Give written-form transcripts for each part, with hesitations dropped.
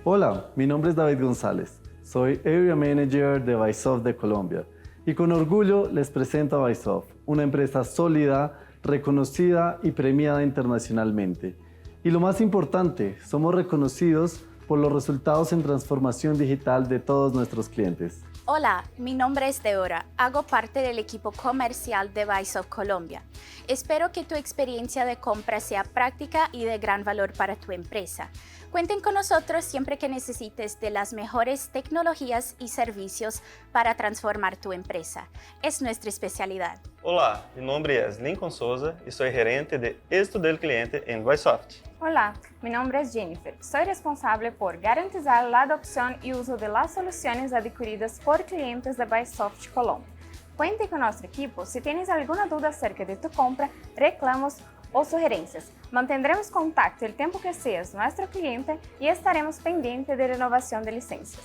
Hola, mi nombre es David González. Soy Area Manager de Bysoft de Colombia y con orgullo les presento a Bysoft, una empresa sólida, reconocida y premiada internacionalmente. Y lo más importante, somos reconocidos por los resultados en transformación digital de todos nuestros clientes. Hola, mi nombre es Deora. Hago parte del equipo comercial de Bysoft Colombia. Espero que tu experiencia de compra sea práctica y de gran valor para tu empresa. Cuenten con nosotros siempre que necesites de las mejores tecnologías y servicios para transformar tu empresa. Es nuestra especialidad. Olá, meu nome é Lincoln Souza e sou gerente de êxito del cliente em Bysoft. Hola, mi nombre es Jennifer. Soy responsable por garantizar la adopción y uso de las soluciones adquiridas por clientes de Bysoft Colombia. Cuente con nuestro equipo si tienes alguna duda acerca de tu compra, reclamos o sugerencias. Mantendremos contacto el tiempo que seas nuestro cliente y estaremos pendientes de renovación de licencias.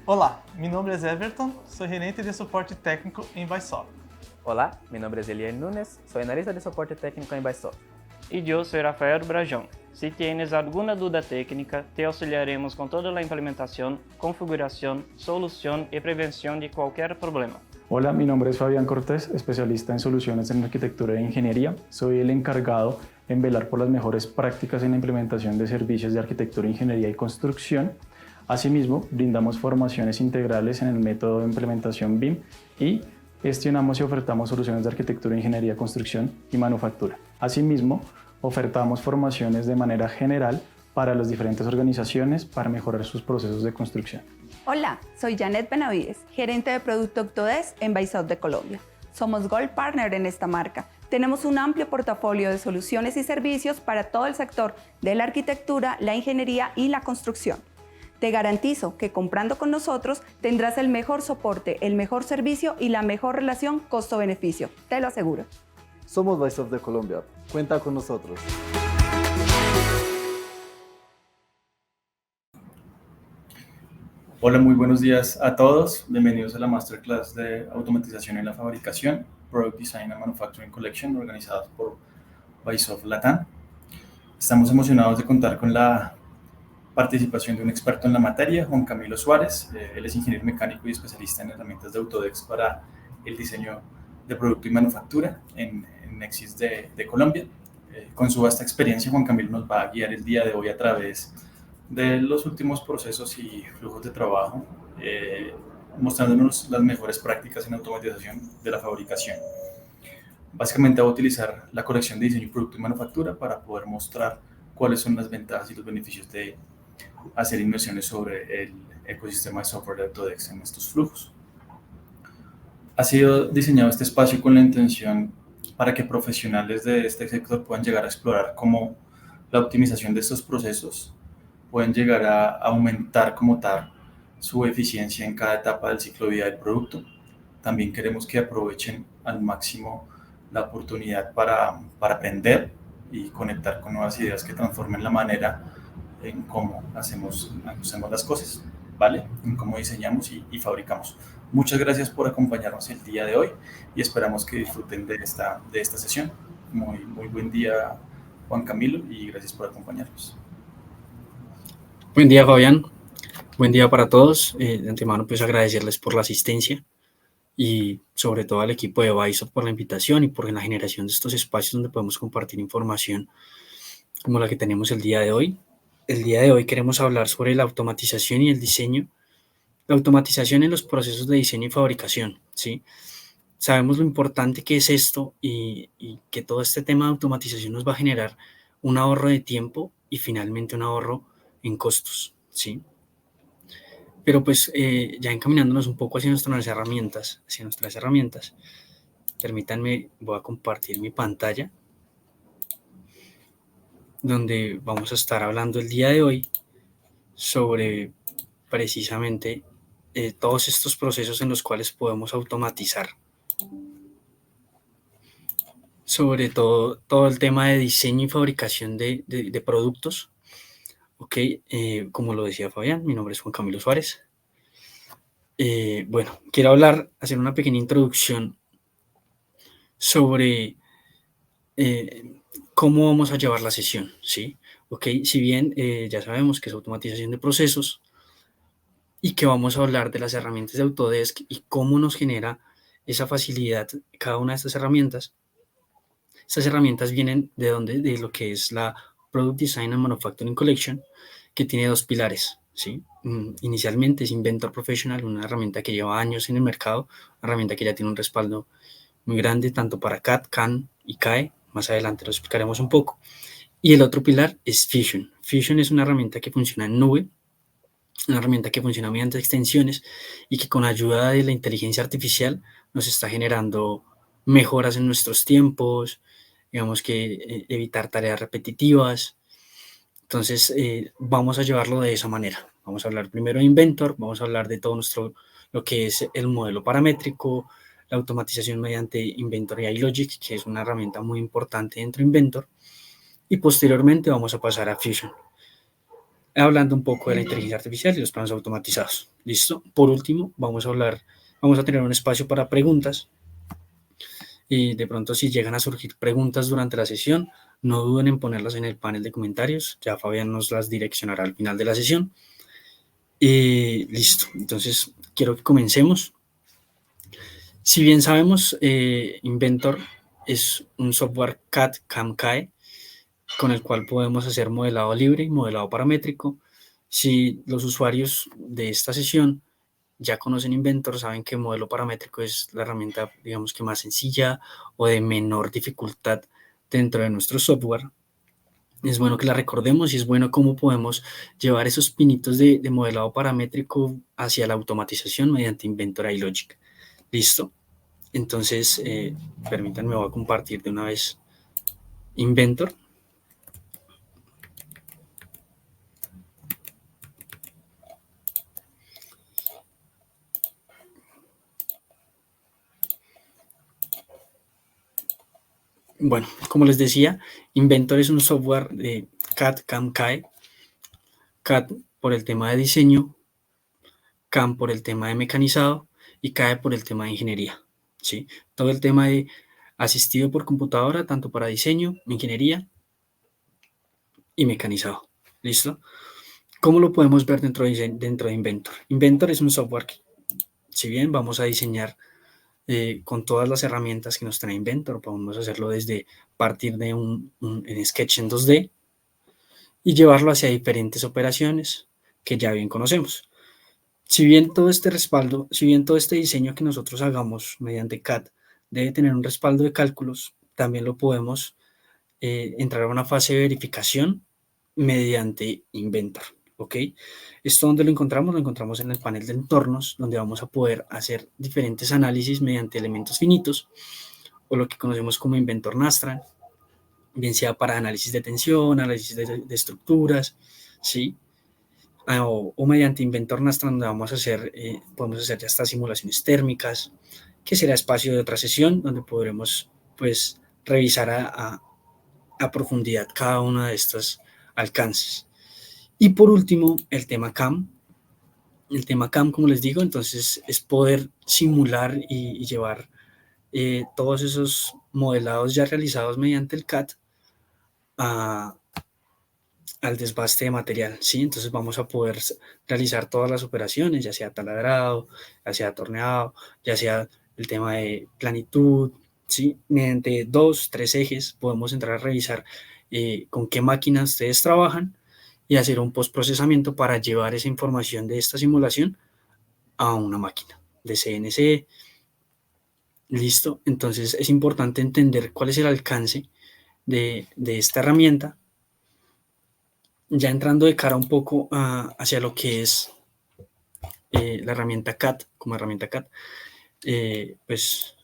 Olá, meu nome é Everton, sou gerente de suporte técnico em Bysoft. Olá, mi nombre es Eliel Nunes, soy analista de soporte técnico en Bysoft. E eu sou Rafael Brajão. Se tienes alguma dúvida técnica, te auxiliaremos com toda a implementação, configuração, solução e prevenção de qualquer problema. Hola, mi nombre es Fabián Cortés, especialista en soluciones en arquitectura e ingeniería. Soy el encargado en velar por las mejores prácticas en la implementación de servicios de arquitectura, ingeniería y construcción. Asimismo, brindamos formaciones integrales en el método de implementación BIM y gestionamos y ofertamos soluciones de arquitectura, ingeniería, construcción y manufactura. Asimismo, ofertamos formaciones de manera general para las diferentes organizaciones para mejorar sus procesos de construcción. Hola, soy Janet Benavides, gerente de producto Octodesk en Bysoft de Colombia. Somos Gold Partner en esta marca. Tenemos un amplio portafolio de soluciones y servicios para todo el sector de la arquitectura, la ingeniería y la construcción. Te garantizo que comprando con nosotros tendrás el mejor soporte, el mejor servicio y la mejor relación costo-beneficio. Te lo aseguro. Somos Bysoft de Colombia. Cuenta con nosotros. Hola, muy buenos días a todos. Bienvenidos a la Masterclass de Automatización en la Fabricación, Product Design and Manufacturing Collection, organizadas por Bysoft Latam. Estamos emocionados de contar con la participación de un experto en la materia, Juan Camilo Suárez. Él es ingeniero mecánico y especialista en herramientas de Autodesk para el diseño de producto y manufactura en Nexis de Colombia. Con su vasta experiencia, Juan Camilo nos va a guiar el día de hoy a través de los últimos procesos y flujos de trabajo, mostrándonos las mejores prácticas en automatización de la fabricación. Básicamente va a utilizar la colección de diseño, producto y manufactura para poder mostrar cuáles son las ventajas y los beneficios de hacer inversiones sobre el ecosistema de software de Autodesk en estos flujos. Ha sido diseñado este espacio con la intención para que profesionales de este sector puedan llegar a explorar cómo la optimización de estos procesos pueden llegar a aumentar como tal su eficiencia en cada etapa del ciclo de vida del producto. También queremos que aprovechen al máximo la oportunidad para aprender y conectar con nuevas ideas que transformen la manera en cómo hacemos las cosas, ¿vale? En cómo diseñamos y fabricamos. Muchas gracias por acompañarnos el día de hoy y esperamos que disfruten de esta sesión. Muy buen día, Juan Camilo, y gracias por acompañarnos. Buen día, Fabián. Buen día para todos. De antemano, pues agradecerles por la asistencia y sobre todo al equipo de Bysoft por la invitación y por la generación de estos espacios donde podemos compartir información como la que tenemos el día de hoy. El día de hoy queremos hablar sobre la automatización y el diseño. La automatización en los procesos de diseño y fabricación, ¿sí? Sabemos lo importante que es esto y que todo este tema de automatización nos va a generar un ahorro de tiempo y finalmente un ahorro en costos, ¿sí? Pero pues ya encaminándonos un poco hacia nuestras herramientas, permítanme, voy a compartir mi pantalla, donde vamos a estar hablando el día de hoy sobre precisamente todos estos procesos en los cuales podemos automatizar. Sobre todo el tema de diseño y fabricación de productos. Ok, como lo decía Fabián, mi nombre es Juan Camilo Suárez. Bueno, quiero hacer una pequeña introducción sobre cómo vamos a llevar la sesión, ¿sí? ¿ok? Si bien ya sabemos que es automatización de procesos y que vamos a hablar de las herramientas de Autodesk y cómo nos genera esa facilidad cada una de estas herramientas. Estas herramientas vienen de donde, de lo que es la Product Design and Manufacturing Collection, que tiene dos pilares, ¿sí? Inicialmente es Inventor Professional, una herramienta que lleva años en el mercado, una herramienta que ya tiene un respaldo muy grande tanto para CAD, CAM y CAE. Más adelante lo explicaremos un poco. Y el otro pilar es Fusion. Fusion es una herramienta que funciona en nube, una herramienta que funciona mediante extensiones y que con ayuda de la inteligencia artificial nos está generando mejoras en nuestros tiempos, digamos que evitar tareas repetitivas. Entonces vamos a llevarlo de esa manera. Vamos a hablar primero de Inventor, vamos a hablar de todo lo que es el modelo paramétrico, la automatización mediante Inventor y iLogic, que es una herramienta muy importante dentro de Inventor, y posteriormente vamos a pasar a Fusion, hablando un poco de la inteligencia artificial y los planos automatizados. ¿Listo? Por último, vamos a tener un espacio para preguntas. Y de pronto, si llegan a surgir preguntas durante la sesión, no duden en ponerlas en el panel de comentarios. Ya Fabián nos las direccionará al final de la sesión. Y listo. Entonces, quiero que comencemos. Si bien sabemos, Inventor es un software CAD CAM-CAE con el cual podemos hacer modelado libre y modelado paramétrico. Si los usuarios de esta sesión ya conocen Inventor, saben que modelo paramétrico es la herramienta, digamos que más sencilla o de menor dificultad dentro de nuestro software. Es bueno que la recordemos y es bueno cómo podemos llevar esos pinitos de modelado paramétrico hacia la automatización mediante Inventor y Logic. ¿Listo? Entonces, permítanme, voy a compartir de una vez Inventor. Bueno, como les decía, Inventor es un software de CAD, CAM, CAE. CAD por el tema de diseño, CAM por el tema de mecanizado y CAE por el tema de ingeniería, ¿sí? Todo el tema de asistido por computadora, tanto para diseño, ingeniería y mecanizado. ¿Listo? ¿Cómo lo podemos ver dentro de Inventor? Inventor es un software que, si bien vamos a diseñar con todas las herramientas que nos trae Inventor, podemos hacerlo desde partir de en Sketch en 2D y llevarlo hacia diferentes operaciones que ya bien conocemos. Si bien todo este respaldo, si bien todo este diseño que nosotros hagamos mediante CAD debe tener un respaldo de cálculos, también lo podemos entrar a una fase de verificación mediante Inventor. ¿Ok? ¿Esto dónde lo encontramos? Lo encontramos en el panel de entornos, donde vamos a poder hacer diferentes análisis mediante elementos finitos, o lo que conocemos como Inventor Nastran, bien sea para análisis de tensión, análisis de estructuras, ¿sí? O mediante Inventor Nastran, donde vamos a hacer, podemos hacer ya estas simulaciones térmicas, que será espacio de otra sesión, donde podremos, pues, revisar a profundidad cada uno de estos alcances. Y por último, el tema CAM. El tema CAM, como les digo, entonces es poder simular y llevar todos esos modelados ya realizados mediante el CAD al desbaste de material, ¿sí? Entonces vamos a poder realizar todas las operaciones, ya sea taladrado, ya sea torneado, ya sea el tema de planitud, ¿sí? Mediante 2, 3 ejes podemos entrar a revisar con qué máquinas ustedes trabajan y hacer un postprocesamiento para llevar esa información de esta simulación a una máquina de CNC. Listo, entonces es importante entender cuál es el alcance de esta herramienta, ya entrando de cara un poco hacia lo que es la herramienta CAD, como herramienta CAD. Pues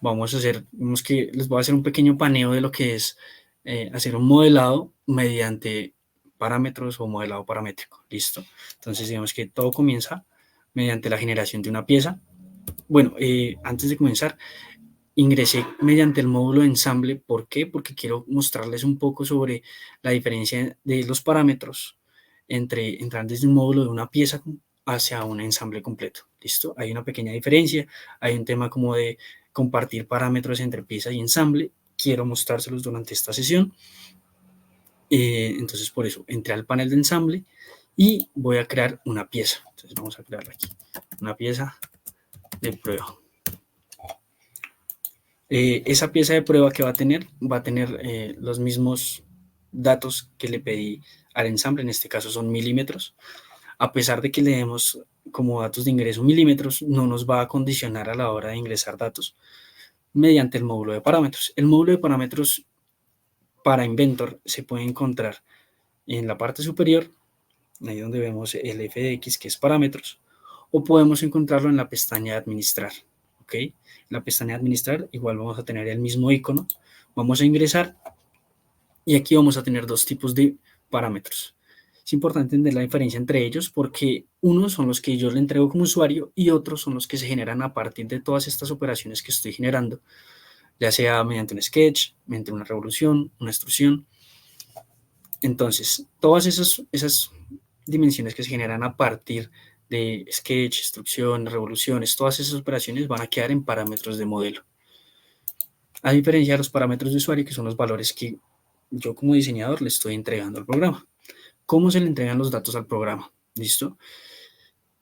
vamos a hacer, les voy a hacer un pequeño paneo de lo que es hacer un modelado mediante parámetros o modelado paramétrico. Listo. Entonces, digamos que todo comienza mediante la generación de una pieza. Bueno, antes de comenzar, ingresé mediante el módulo de ensamble. ¿Por qué? Porque quiero mostrarles un poco sobre la diferencia de los parámetros entre entrar desde un módulo de una pieza hacia un ensamble completo. ¿Listo? Hay una pequeña diferencia. Hay un tema como de compartir parámetros entre pieza y ensamble. Quiero mostrárselos durante esta sesión. Entonces por eso entré al panel de ensamble y voy a crear una pieza. Entonces vamos a crear aquí una pieza de prueba. Esa pieza de prueba que va a tener los mismos datos que le pedí al ensamble, en este caso son milímetros. A pesar de que le demos como datos de ingreso milímetros, no nos va a condicionar a la hora de ingresar datos mediante el módulo de parámetros. El módulo de parámetros para Inventor se puede encontrar en la parte superior, ahí donde vemos el FDX, que es parámetros, o podemos encontrarlo en la pestaña de administrar. ¿Ok? En la pestaña de administrar igual vamos a tener el mismo icono, vamos a ingresar y aquí vamos a tener dos tipos de parámetros. Es importante entender la diferencia entre ellos porque unos son los que yo le entrego como usuario y otros son los que se generan a partir de todas estas operaciones que estoy generando, ya sea mediante un sketch, mediante una revolución, una extrusión. Entonces, todas esas dimensiones que se generan a partir de sketch, extrusión, revoluciones, todas esas operaciones van a quedar en parámetros de modelo. A diferencia de los parámetros de usuario, que son los valores que yo como diseñador le estoy entregando al programa. ¿Cómo se le entregan los datos al programa? ¿Listo?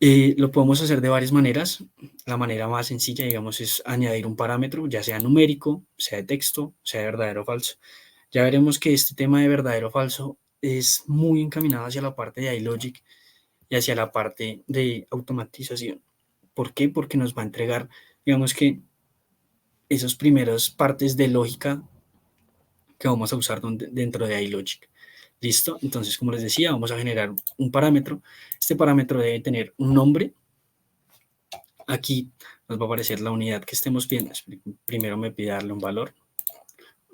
Lo podemos hacer de varias maneras. La manera más sencilla, digamos, es añadir un parámetro, ya sea numérico, sea de texto, sea de verdadero o falso. Ya veremos que este tema de verdadero o falso es muy encaminado hacia la parte de iLogic y hacia la parte de automatización. ¿Por qué? Porque nos va a entregar, digamos que, esas primeras partes de lógica que vamos a usar dentro de iLogic. ¿Listo? Entonces, como les decía, vamos a generar un parámetro. Este parámetro debe tener un nombre. Aquí nos va a aparecer la unidad que estemos viendo. Primero me pide darle un valor,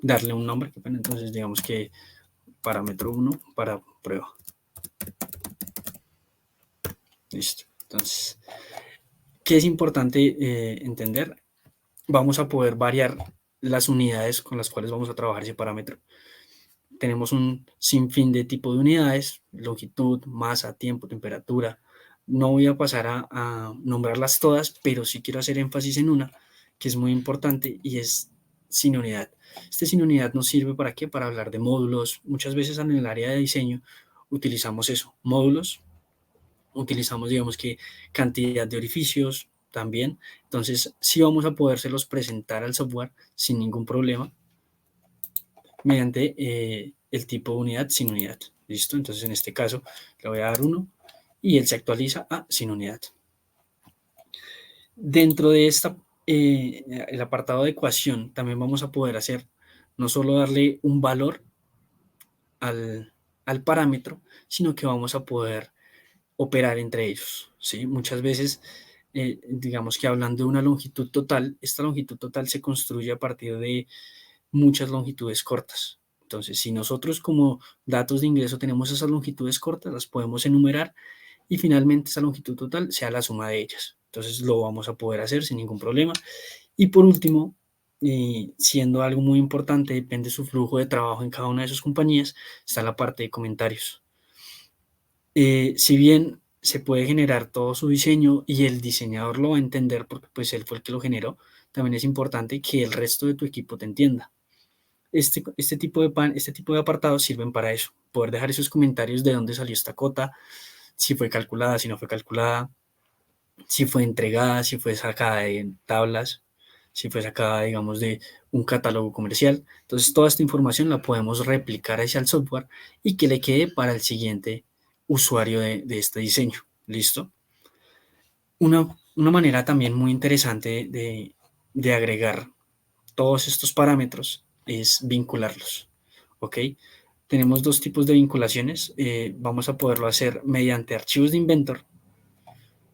darle un nombre. Entonces, digamos que parámetro 1 para prueba. Listo. Entonces, ¿qué es importante entender? Vamos a poder variar las unidades con las cuales vamos a trabajar ese parámetro. Tenemos un sinfín de tipo de unidades, longitud, masa, tiempo, temperatura. No voy a pasar a nombrarlas todas, pero sí quiero hacer énfasis en una que es muy importante y es sin unidad. Este sin unidad nos sirve ¿para qué? Para hablar de módulos. Muchas veces en el área de diseño utilizamos eso, módulos. Utilizamos, digamos que, cantidad de orificios también. Entonces, sí vamos a podérselos presentar al software sin ningún problema mediante el tipo de unidad sin unidad. ¿Listo? Entonces, en este caso, le voy a dar 1 y él se actualiza a sin unidad. Dentro de el apartado de ecuación, también vamos a poder hacer, no solo darle un valor al parámetro, sino que vamos a poder operar entre ellos, ¿sí? Muchas veces, digamos que hablando de una longitud total, esta longitud total se construye a partir de muchas longitudes cortas. Entonces, si nosotros como datos de ingreso tenemos esas longitudes cortas, las podemos enumerar y finalmente esa longitud total sea la suma de ellas. Entonces, lo vamos a poder hacer sin ningún problema. Y por último, siendo algo muy importante, depende de su flujo de trabajo en cada una de sus compañías, está la parte de comentarios. Si bien se puede generar todo su diseño y el diseñador lo va a entender porque pues él fue el que lo generó, también es importante que el resto de tu equipo te entienda. Este tipo de apartados sirven para eso, poder dejar esos comentarios de dónde salió esta cota, si fue calculada, si no fue calculada, si fue entregada, si fue sacada de tablas, si fue sacada, digamos, de un catálogo comercial. Entonces, toda esta información la podemos replicar hacia el software y que le quede para el siguiente usuario de este diseño. ¿Listo? Una manera también muy interesante de agregar todos estos parámetros es vincularlos. ¿Ok? Tenemos dos tipos de vinculaciones. Vamos a poderlo hacer mediante archivos de Inventor.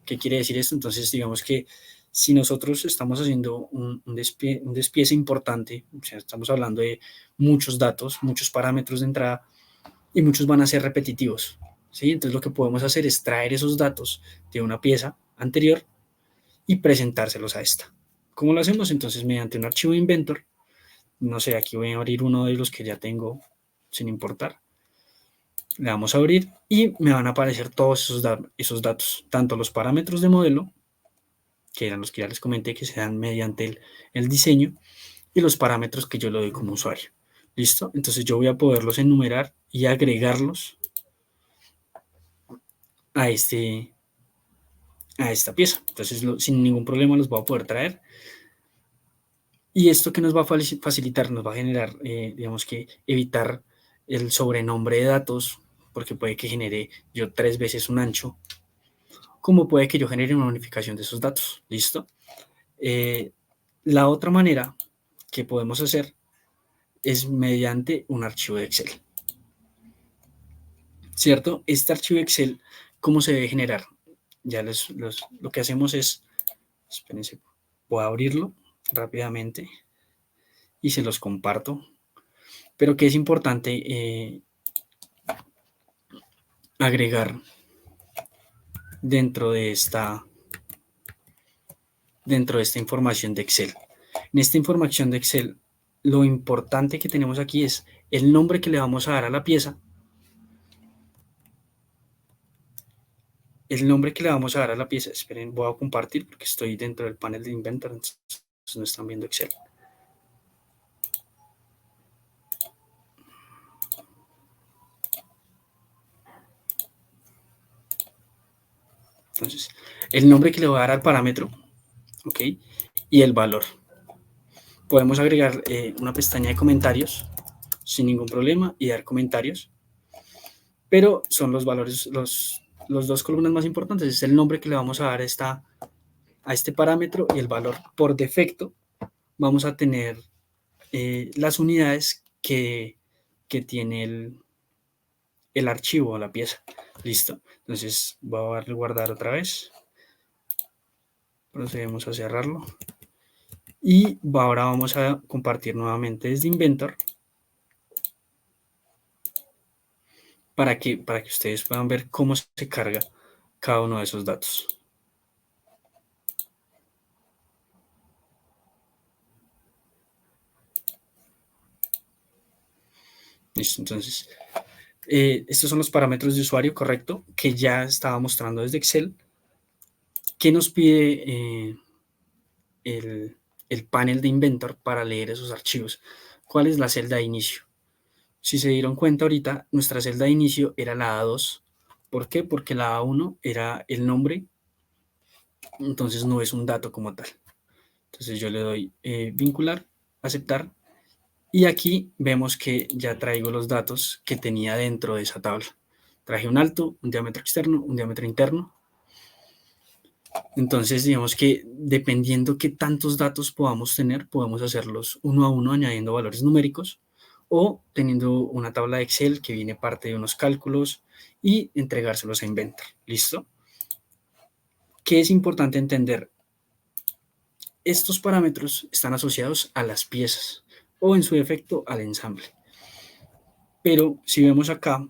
¿Qué quiere decir esto? Entonces, digamos que si nosotros estamos haciendo un despiece importante, o sea, estamos hablando de muchos datos, muchos parámetros de entrada y muchos van a ser repetitivos. ¿Sí? Entonces lo que podemos hacer es traer esos datos de una pieza anterior y presentárselos a esta. ¿Cómo lo hacemos? Entonces mediante un archivo de Inventor, no sé, aquí voy a abrir uno de los que ya tengo sin importar. Le damos a abrir y me van a aparecer todos esos datos, tanto los parámetros de modelo, que eran los que ya les comenté, que se dan mediante el diseño, y los parámetros que yo le doy como usuario. ¿Listo? Entonces yo voy a poderlos enumerar y agregarlos a esta pieza. Entonces, sin ningún problema los voy a poder traer. Y esto que nos va a facilitar, nos va a generar, digamos que evitar el sobrenombre de datos, porque puede que genere yo 3 veces un ancho, como puede que yo genere una unificación de esos datos. ¿Listo? La otra manera que podemos hacer es mediante un archivo de Excel. ¿Cierto? Este archivo de Excel, ¿cómo se debe generar? Ya lo que hacemos es, espérense, voy a abrirlo rápidamente y se los comparto. Pero que es importante agregar dentro de esta información de Excel. En esta información de Excel, lo importante que tenemos aquí es el nombre que le vamos a dar a la pieza. El nombre que le vamos a dar a la pieza, esperen, voy a compartir porque estoy dentro del panel de Inventor, entonces no están viendo Excel. Entonces, el nombre que le voy a dar al parámetro, ¿ok? Y el valor. Podemos agregar una pestaña de comentarios sin ningún problema y dar comentarios, pero son los valores, los 2 columnas más importantes, es el nombre que le vamos a dar a este parámetro y el valor. Por defecto vamos a tener las unidades que tiene el archivo o la pieza. Listo. Entonces voy a darle guardar otra vez. Procedemos a cerrarlo. Y ahora vamos a compartir nuevamente desde Inventor para que ustedes puedan ver cómo se carga cada uno de esos datos. Listo, entonces, estos son los parámetros de usuario, correcto, que ya estaba mostrando desde Excel. ¿Qué nos pide el panel de Inventor para leer esos archivos? ¿Cuál es la celda de inicio? Si se dieron cuenta ahorita, nuestra celda de inicio era la A2. ¿Por qué? Porque la A1 era el nombre, entonces no es un dato como tal. Entonces yo le doy vincular, aceptar, y aquí vemos que ya traigo los datos que tenía dentro de esa tabla. Traje un alto, un diámetro externo, un diámetro interno. Entonces, digamos que dependiendo qué tantos datos podamos tener, podemos hacerlos uno a uno añadiendo valores numéricos o teniendo una tabla de Excel que viene parte de unos cálculos y entregárselos a Inventor. ¿Listo? ¿Qué es importante entender? Estos parámetros están asociados a las piezas o en su defecto al ensamble. Pero si vemos acá,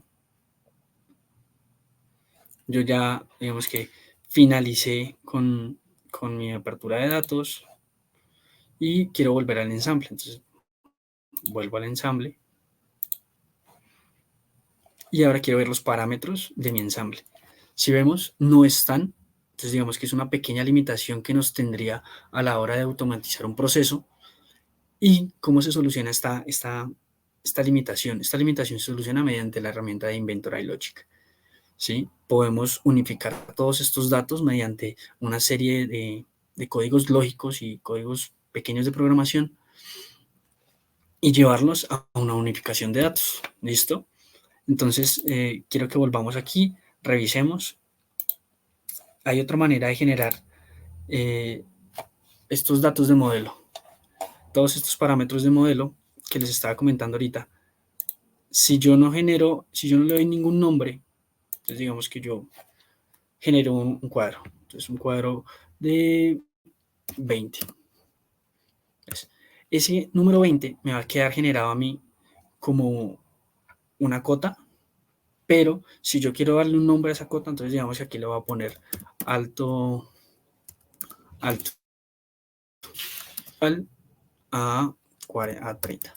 yo ya, digamos que finalicé con mi apertura de datos y quiero volver al ensamble. Entonces, vuelvo al ensamble y ahora quiero ver los parámetros de mi ensamble. Si vemos, no están. Entonces, digamos que es una pequeña limitación que nos tendría a la hora de automatizar un proceso. ¿Y cómo se soluciona esta limitación? Esta limitación se soluciona mediante la herramienta de Inventor iLogic. ¿Sí? Podemos unificar todos estos datos mediante una serie de códigos lógicos y códigos pequeños de programación y llevarlos a una unificación de datos. ¿Listo? Entonces, quiero que volvamos aquí, revisemos. Hay otra manera de generar estos datos de modelo. Todos estos parámetros de modelo que les estaba comentando ahorita. Si yo no le doy ningún nombre, entonces digamos que yo genero un cuadro. Entonces un cuadro de 20. Entonces, ese número 20 me va a quedar generado a mí como una cota, pero si yo quiero darle un nombre a esa cota, entonces digamos que aquí le voy a poner alto a 30.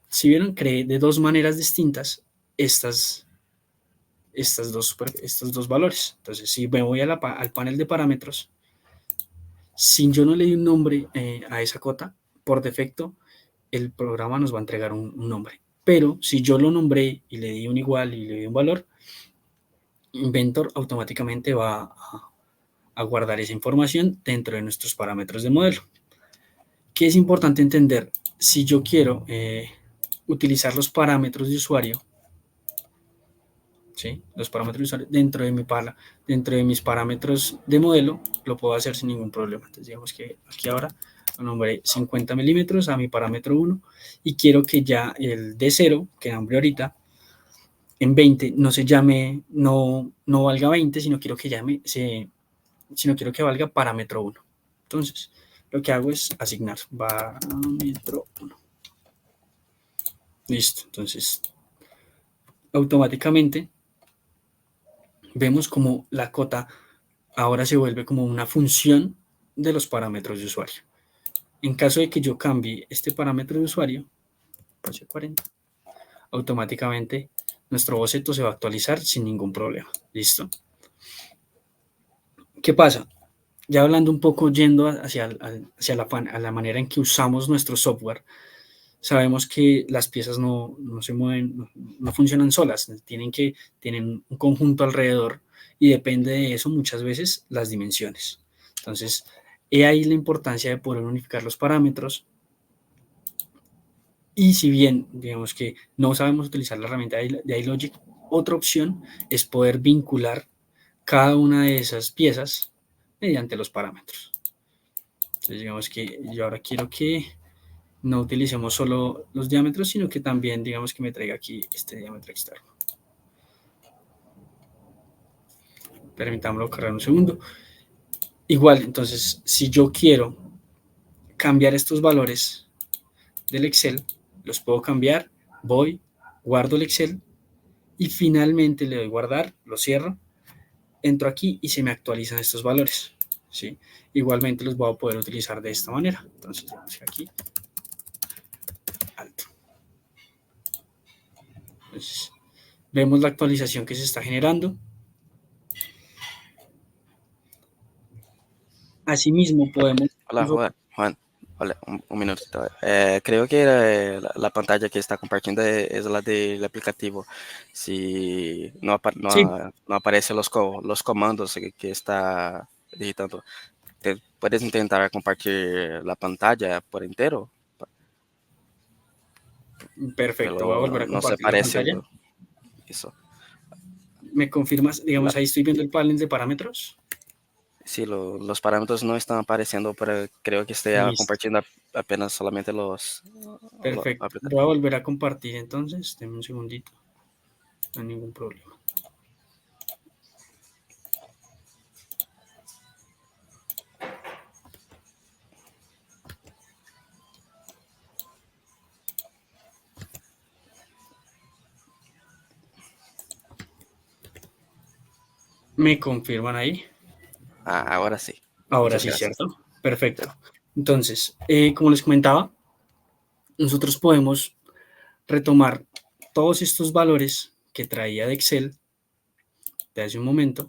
Si vieron, creé de 2 maneras distintas estos dos valores. Entonces, si me voy al panel de parámetros, si yo no le doy un nombre a esa cota, por defecto, el programa nos va a entregar un nombre. pero si yo lo nombré y le di un igual y le di un valor, Inventor automáticamente va a guardar esa información dentro de nuestros parámetros de modelo. ¿Qué es importante entender? Si yo quiero utilizar los parámetros de usuario, ¿sí? Los parámetros de usuario dentro de mis parámetros de modelo, lo puedo hacer sin ningún problema. Entonces, digamos que aquí ahora lo nombré 50 milímetros a mi parámetro 1 y quiero que ya el D0, que nombré ahorita, en 20 no se llame, no valga 20, sino quiero que quiero que valga parámetro 1. Entonces, lo que hago es asignar parámetro 1. Listo. Entonces, automáticamente vemos como la cota ahora se vuelve como una función de los parámetros de usuario. En caso de que yo cambie este parámetro de usuario, pase 40, automáticamente nuestro boceto se va a actualizar sin ningún problema. ¿Listo? ¿Qué pasa? Ya hablando un poco, yendo hacia la manera en que usamos nuestro software, sabemos que las piezas no se mueven, no funcionan solas, tienen un conjunto alrededor y depende de eso muchas veces las dimensiones. Entonces, he ahí la importancia de poder unificar los parámetros. Y si bien, digamos que no sabemos utilizar la herramienta de iLogic, otra opción es poder vincular cada una de esas piezas mediante los parámetros. Entonces, digamos que yo ahora quiero que no utilicemos solo los diámetros, sino que también, digamos que me traiga aquí este diámetro externo. Permitámoslo cargar un segundo. Igual, entonces, si yo quiero cambiar estos valores del Excel, los puedo cambiar, voy, guardo el Excel y finalmente le doy guardar, lo cierro, entro aquí y se me actualizan estos valores, ¿sí? Igualmente los voy a poder utilizar de esta manera. Entonces, aquí, alto. Entonces, vemos la actualización que se está generando. Asimismo, podemos... Hola, Juan. Hola, un minutito. Creo que la pantalla que está compartiendo es la del aplicativo. Si Sí. no aparecen los comandos que está digitando, ¿puedes intentar compartir la pantalla por entero? Perfecto, voy a volver a No se compartir la parece pantalla. eso. ¿Me confirmas? Digamos, ahí estoy viendo el panel de parámetros. Sí, los parámetros no están apareciendo, pero creo que esté Listo. compartiendo apenas solamente los... Perfecto. Voy a volver a compartir entonces. Denme un segundito. No hay ningún problema. ¿Me confirman ahí? Ahora sí. Ahora Muchas sí, gracias. ¿cierto? Perfecto. Entonces, como les comentaba, nosotros podemos retomar todos estos valores que traía de Excel de hace un momento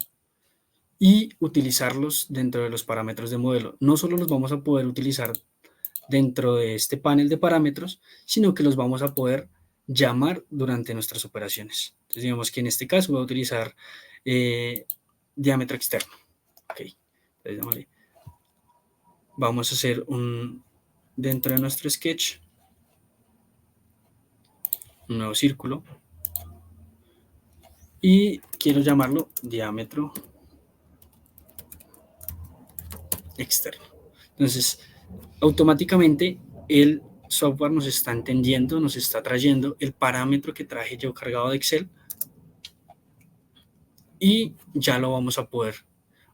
y utilizarlos dentro de los parámetros de modelo. No solo los vamos a poder utilizar dentro de este panel de parámetros, sino que los vamos a poder llamar durante nuestras operaciones. Entonces, digamos que en este caso voy a utilizar diámetro externo. Okay. Entonces, vamos a hacer dentro de nuestro sketch, un nuevo círculo y quiero llamarlo diámetro externo. Entonces, automáticamente el software nos está entendiendo, nos está trayendo el parámetro que traje yo cargado de Excel y ya lo vamos a poder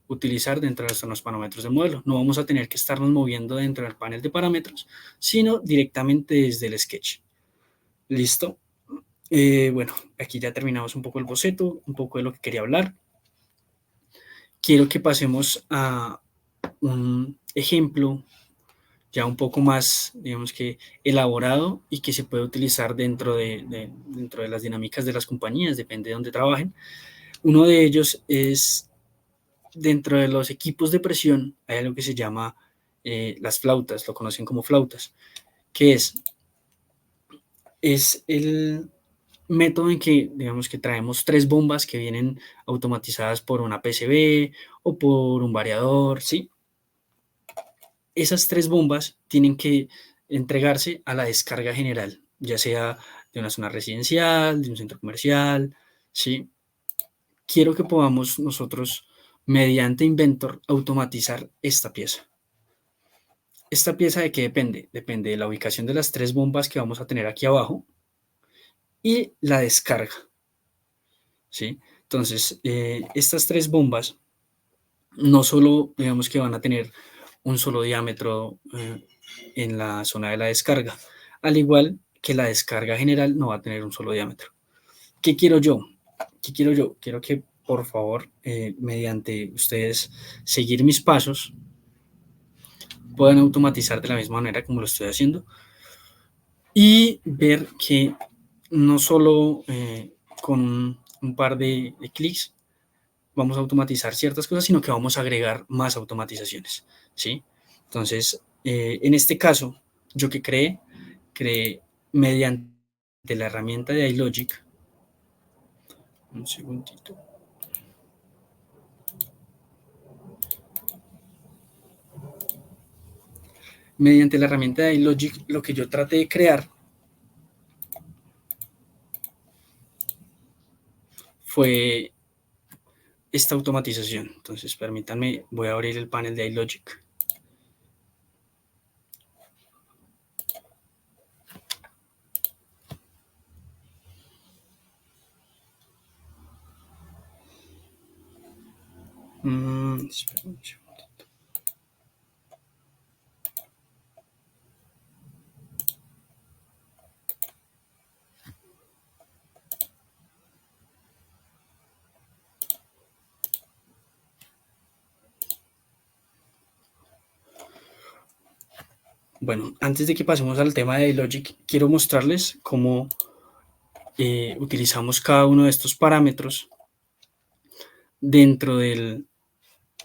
utilizar dentro de nuestros parámetros de modelo. No vamos a tener que estarnos moviendo dentro del panel de parámetros, sino directamente desde el sketch. ¿Listo? Bueno, aquí ya terminamos un poco el boceto, un poco de lo que quería hablar. Quiero que pasemos a un ejemplo ya un poco más, digamos que elaborado y que se puede utilizar dentro de las dinámicas de las compañías, depende de dónde trabajen. Uno de ellos es dentro de los equipos de presión, hay algo que se llama las flautas, lo conocen como flautas, que es es el método en que, digamos que traemos 3 bombas que vienen automatizadas por una PCB o por un variador, ¿sí? Esas 3 bombas tienen que entregarse a la descarga general, ya sea de una zona residencial, de un centro comercial, ¿sí? Quiero que podamos nosotros, mediante Inventor, automatizar esta pieza. ¿Esta pieza de qué depende? Depende de la ubicación de las 3 bombas que vamos a tener aquí abajo y la descarga, ¿sí? Entonces, estas 3 bombas no solo, digamos que van a tener un solo diámetro en la zona de la descarga, al igual que la descarga general no va a tener un solo diámetro. ¿Qué quiero yo? ¿Qué quiero yo? Quiero que, por favor, mediante ustedes seguir mis pasos, puedan automatizar de la misma manera como lo estoy haciendo y ver que no solo con un par de clics vamos a automatizar ciertas cosas, sino que vamos a agregar más automatizaciones, ¿sí? Entonces, en este caso, yo que creé mediante la herramienta de iLogic, un segundito. Mediante la herramienta de iLogic, lo que yo traté de crear fue esta automatización. Entonces, permítanme, voy a abrir el panel de iLogic. Espera un segundito. Bueno, antes de que pasemos al tema de iLogic, quiero mostrarles cómo utilizamos cada uno de estos parámetros dentro de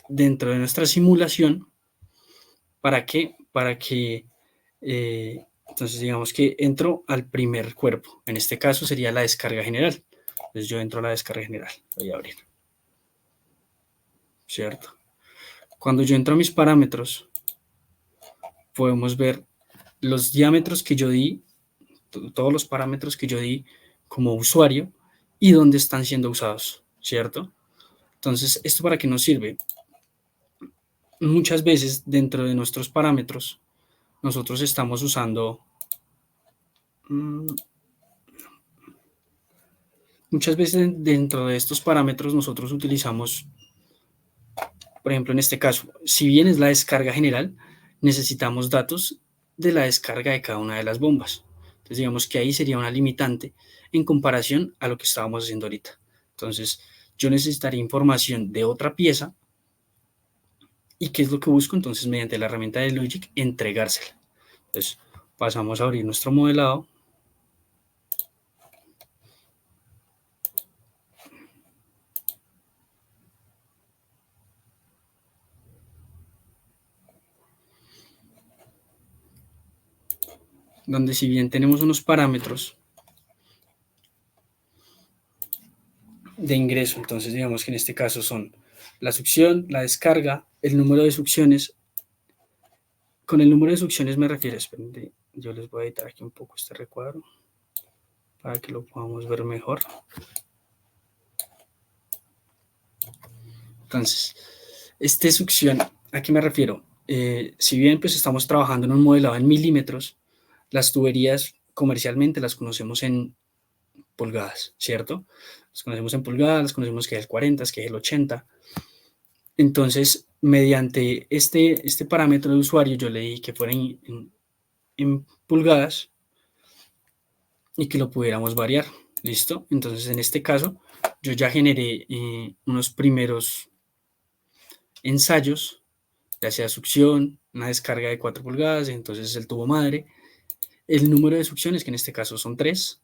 nuestra simulación. ¿Para qué? Para que, entonces digamos que entro al primer cuerpo. En este caso sería la descarga general. Entonces yo entro a la descarga general. Voy a abrir. ¿Cierto? Cuando yo entro a mis parámetros, podemos ver los diámetros que yo di, todos los parámetros que yo di como usuario y dónde están siendo usados, ¿cierto? Entonces, ¿esto para qué nos sirve? Muchas veces dentro de nuestros parámetros, nosotros estamos usando... muchas veces dentro de estos parámetros nosotros utilizamos, por ejemplo, en este caso, si bien es la descarga general, necesitamos datos de la descarga de cada una de las bombas. Entonces, digamos que ahí sería una limitante en comparación a lo que estábamos haciendo ahorita. Entonces, yo necesitaría información de otra pieza. ¿Y qué es lo que busco? Entonces, mediante la herramienta de Logic, entregársela. Entonces, pasamos a abrir nuestro modelado. Donde si bien tenemos unos parámetros de ingreso, entonces digamos que en este caso son la succión, la descarga, el número de succiones. Con el número de succiones me refiero, esperen, yo les voy a editar aquí un poco este recuadro para que lo podamos ver mejor. Entonces, succión, ¿a qué me refiero? Si bien pues estamos trabajando en un modelado en milímetros, las tuberías comercialmente las conocemos en pulgadas, ¿cierto? Las conocemos en pulgadas, las conocemos que es el 40, que es el 80. Entonces, mediante este parámetro de usuario, yo le di que fuera en pulgadas y que lo pudiéramos variar, ¿listo? Entonces, en este caso, yo ya generé unos primeros ensayos, ya sea succión, una descarga de 4 pulgadas, entonces el tubo madre, el número de succiones, que en este caso son 3,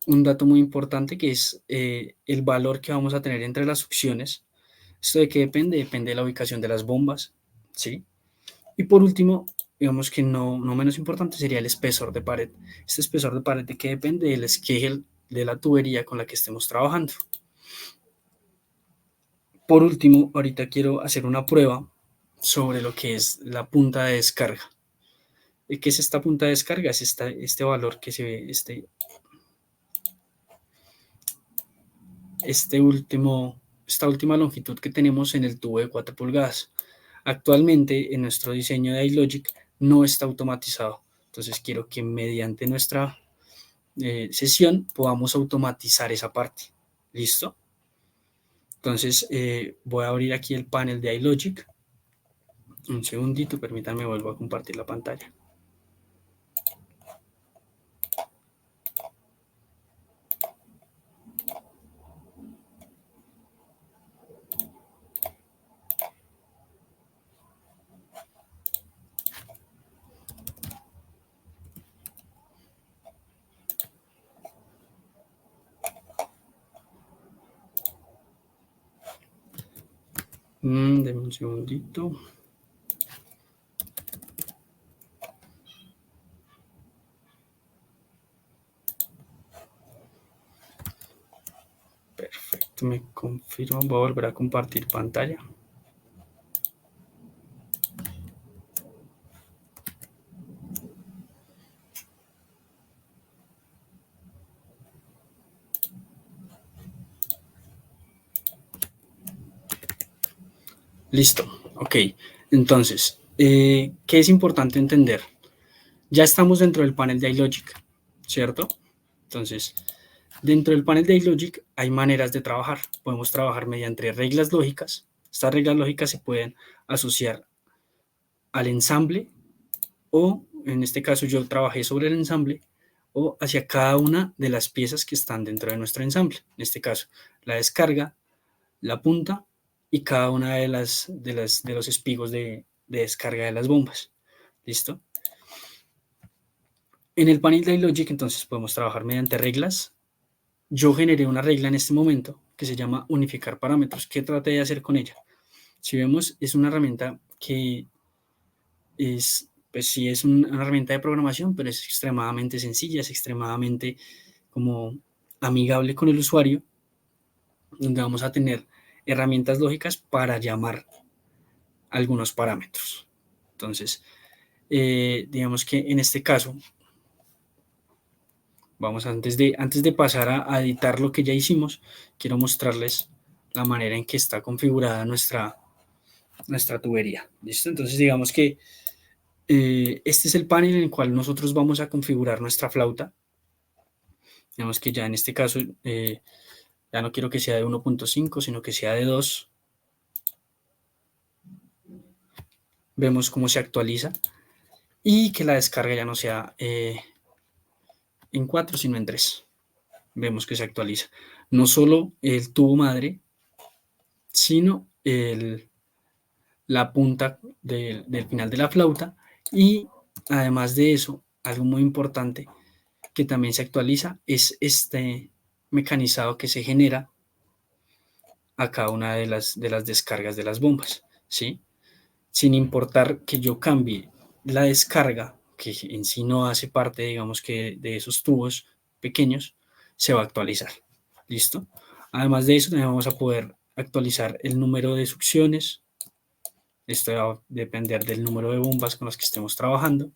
un dato muy importante que es el valor que vamos a tener entre las succiones. ¿Esto de qué depende? Depende de la ubicación de las bombas, ¿sí? Y por último, digamos que no menos importante, sería el espesor de pared. Este espesor de pared, ¿de qué depende? Del schedule de la tubería con la que estemos trabajando. Por último, ahorita quiero hacer una prueba sobre lo que es la punta de descarga. ¿Qué es esta punta de descarga? Es este valor que se ve, esta última longitud que tenemos en el tubo de 4 pulgadas. Actualmente en nuestro diseño de iLogic no está automatizado. Entonces quiero que mediante nuestra sesión podamos automatizar esa parte. ¿Listo? Entonces voy a abrir aquí el panel de iLogic. Un segundito, permítanme, vuelvo a compartir la pantalla. Denme un segundito. Perfecto, me confirmo. Voy a volver a compartir pantalla. Listo, ok. Entonces, ¿qué es importante entender? Ya estamos dentro del panel de iLogic, ¿cierto? Entonces, dentro del panel de iLogic hay maneras de trabajar. Podemos trabajar mediante reglas lógicas. Estas reglas lógicas se pueden asociar al ensamble o, en este caso, yo trabajé sobre el ensamble o hacia cada una de las piezas que están dentro de nuestro ensamble. En este caso, la descarga, la punta y cada una de los espigos de descarga de las bombas. ¿Listo? En el panel de iLogic, entonces, podemos trabajar mediante reglas. Yo generé una regla en este momento que se llama unificar parámetros. ¿Qué traté de hacer con ella? Si vemos, es una herramienta que es, pues sí, es una herramienta de programación, pero es extremadamente sencilla, es extremadamente como amigable con el usuario, donde vamos a tener herramientas lógicas para llamar algunos parámetros. Entonces, digamos que en este caso, vamos antes de pasar a editar lo que ya hicimos, quiero mostrarles la manera en que está configurada nuestra tubería. ¿Listo? Entonces, digamos que este es el panel en el cual nosotros vamos a configurar nuestra flauta. Digamos que ya en este caso ya no quiero que sea de 1.5, sino que sea de 2. Vemos cómo se actualiza y que la descarga ya no sea en 4, sino en 3. Vemos que se actualiza. No solo el tubo madre, sino la punta del final de la flauta. Y además de eso, algo muy importante que también se actualiza es este mecanizado que se genera a cada una de las descargas de las bombas, ¿sí? Sin importar que yo cambie la descarga, que en sí no hace parte, digamos, que de esos tubos pequeños, se va a actualizar. ¿Listo? Además de eso, también vamos a poder actualizar el número de succiones. Esto va a depender del número de bombas con las que estemos trabajando.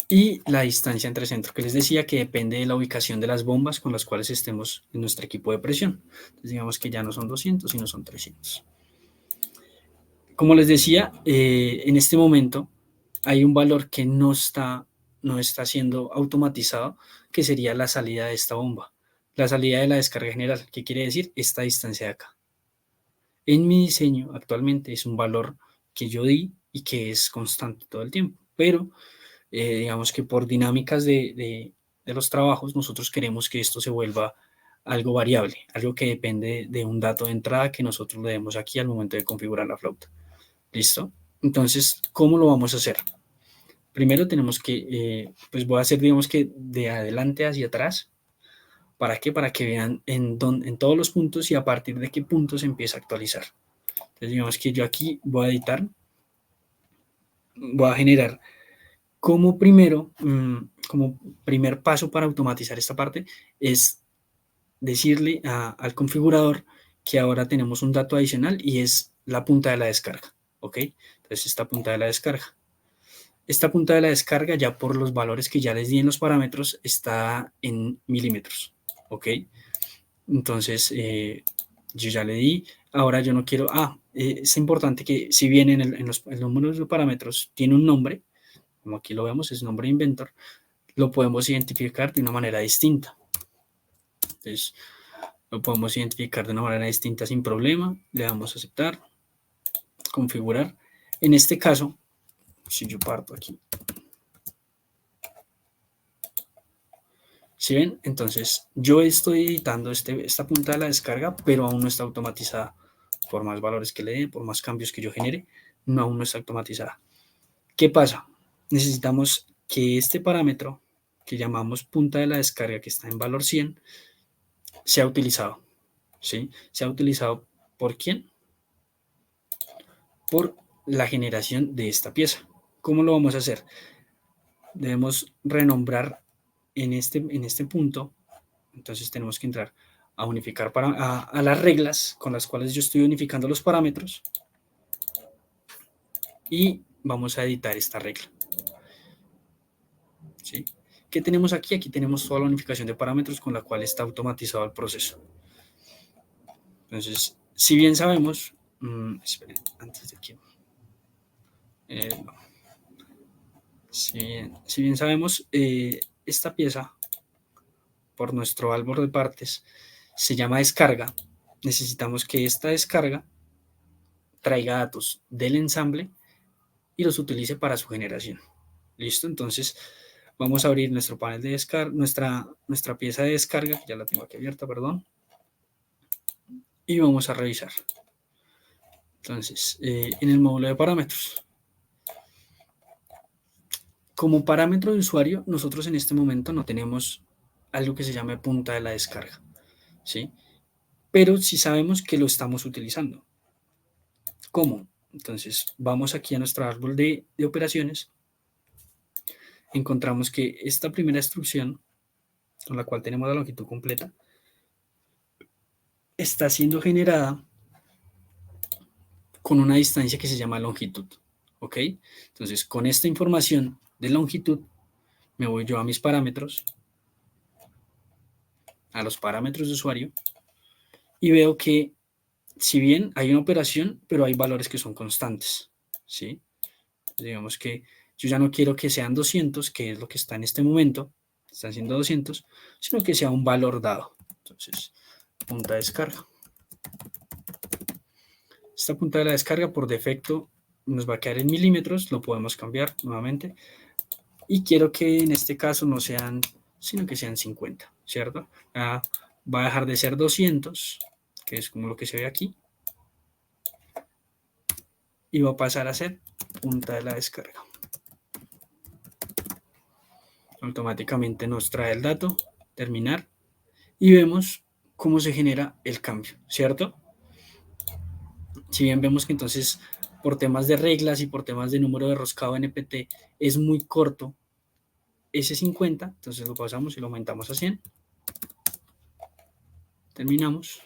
Y la distancia entre centro, que les decía que depende de la ubicación de las bombas con las cuales estemos en nuestro equipo de presión. Entonces digamos que ya no son 200, sino son 300. Como les decía, en este momento hay un valor que no está siendo automatizado, que sería la salida de esta bomba. La salida de la descarga general, ¿qué quiere decir? Esta distancia de acá. En mi diseño actualmente es un valor que yo di y que es constante todo el tiempo, pero digamos que por dinámicas de los trabajos nosotros queremos que esto se vuelva algo variable, algo que depende de un dato de entrada que nosotros le demos aquí al momento de configurar la flauta. ¿Listo? Entonces, ¿cómo lo vamos a hacer? Primero tenemos que, pues voy a hacer, digamos que de adelante hacia atrás. ¿Para qué? Para que vean en todos los puntos y a partir de qué puntos se empieza a actualizar. Entonces digamos que yo aquí voy a editar, voy a generar como como primer paso para automatizar esta parte es decirle al configurador que ahora tenemos un dato adicional y es la punta de la descarga, ¿ok? Entonces esta punta de la descarga. Esta punta de la descarga ya por los valores que ya les di en los parámetros está en milímetros, ¿ok? Entonces yo ya le di, ahora yo no quiero, es importante que si bien en los números de parámetros tiene un nombre, como aquí lo vemos, es nombre inventor, lo podemos identificar de una manera distinta. Entonces, lo podemos identificar de una manera distinta sin problema. Le damos a aceptar, configurar. En este caso, si yo parto aquí, ¿sí ven? Entonces, yo estoy editando esta punta de la descarga, pero aún no está automatizada. Por más valores que le dé, por más cambios que yo genere, aún no está automatizada. ¿Qué pasa? Necesitamos que este parámetro que llamamos punta de la descarga, que está en valor 100, sea utilizado. ¿Sí? ¿Sea utilizado por quién? Por la generación de esta pieza. ¿Cómo lo vamos a hacer? Debemos renombrar en este punto. Entonces tenemos que entrar a unificar a las reglas con las cuales yo estoy unificando los parámetros. Y vamos a editar esta regla. ¿Sí? ¿Qué tenemos aquí? Aquí tenemos toda la unificación de parámetros con la cual está automatizado el proceso. Entonces, si bien sabemos, esperen, antes de que... no. Si bien sabemos, esta pieza, por nuestro árbol de partes, se llama descarga. Necesitamos que esta descarga traiga datos del ensamble y los utilice para su generación. ¿Listo? Entonces, vamos a abrir nuestro panel de descarga, nuestra pieza de descarga, ya la tengo aquí abierta, perdón. Y vamos a revisar. Entonces, en el módulo de parámetros. Como parámetro de usuario, nosotros en este momento no tenemos algo que se llame punta de la descarga, ¿sí? Pero sí sabemos que lo estamos utilizando. ¿Cómo? Entonces, vamos aquí a nuestro árbol de operaciones. Encontramos que esta primera instrucción, con la cual tenemos la longitud completa, está siendo generada con una distancia que se llama longitud, ¿ok? Entonces, con esta información de longitud, me voy yo a mis parámetros, a los parámetros de usuario, y veo que, si bien hay una operación, pero hay valores que son constantes, ¿sí? Digamos que yo ya no quiero que sean 200, que es lo que está en este momento, están siendo 200, sino que sea un valor dado. Entonces, punta de descarga. Esta punta de la descarga por defecto nos va a quedar en milímetros, lo podemos cambiar nuevamente. Y quiero que en este caso no sean, sino que sean 50, ¿cierto? Va a dejar de ser 200, que es como lo que se ve aquí. Y va a pasar a ser punta de la descarga. Automáticamente nos trae el dato, terminar, y vemos cómo se genera el cambio, ¿cierto? Si bien vemos que entonces por temas de reglas y por temas de número de roscado NPT es muy corto ese 50, entonces lo pasamos y lo aumentamos a 100. Terminamos.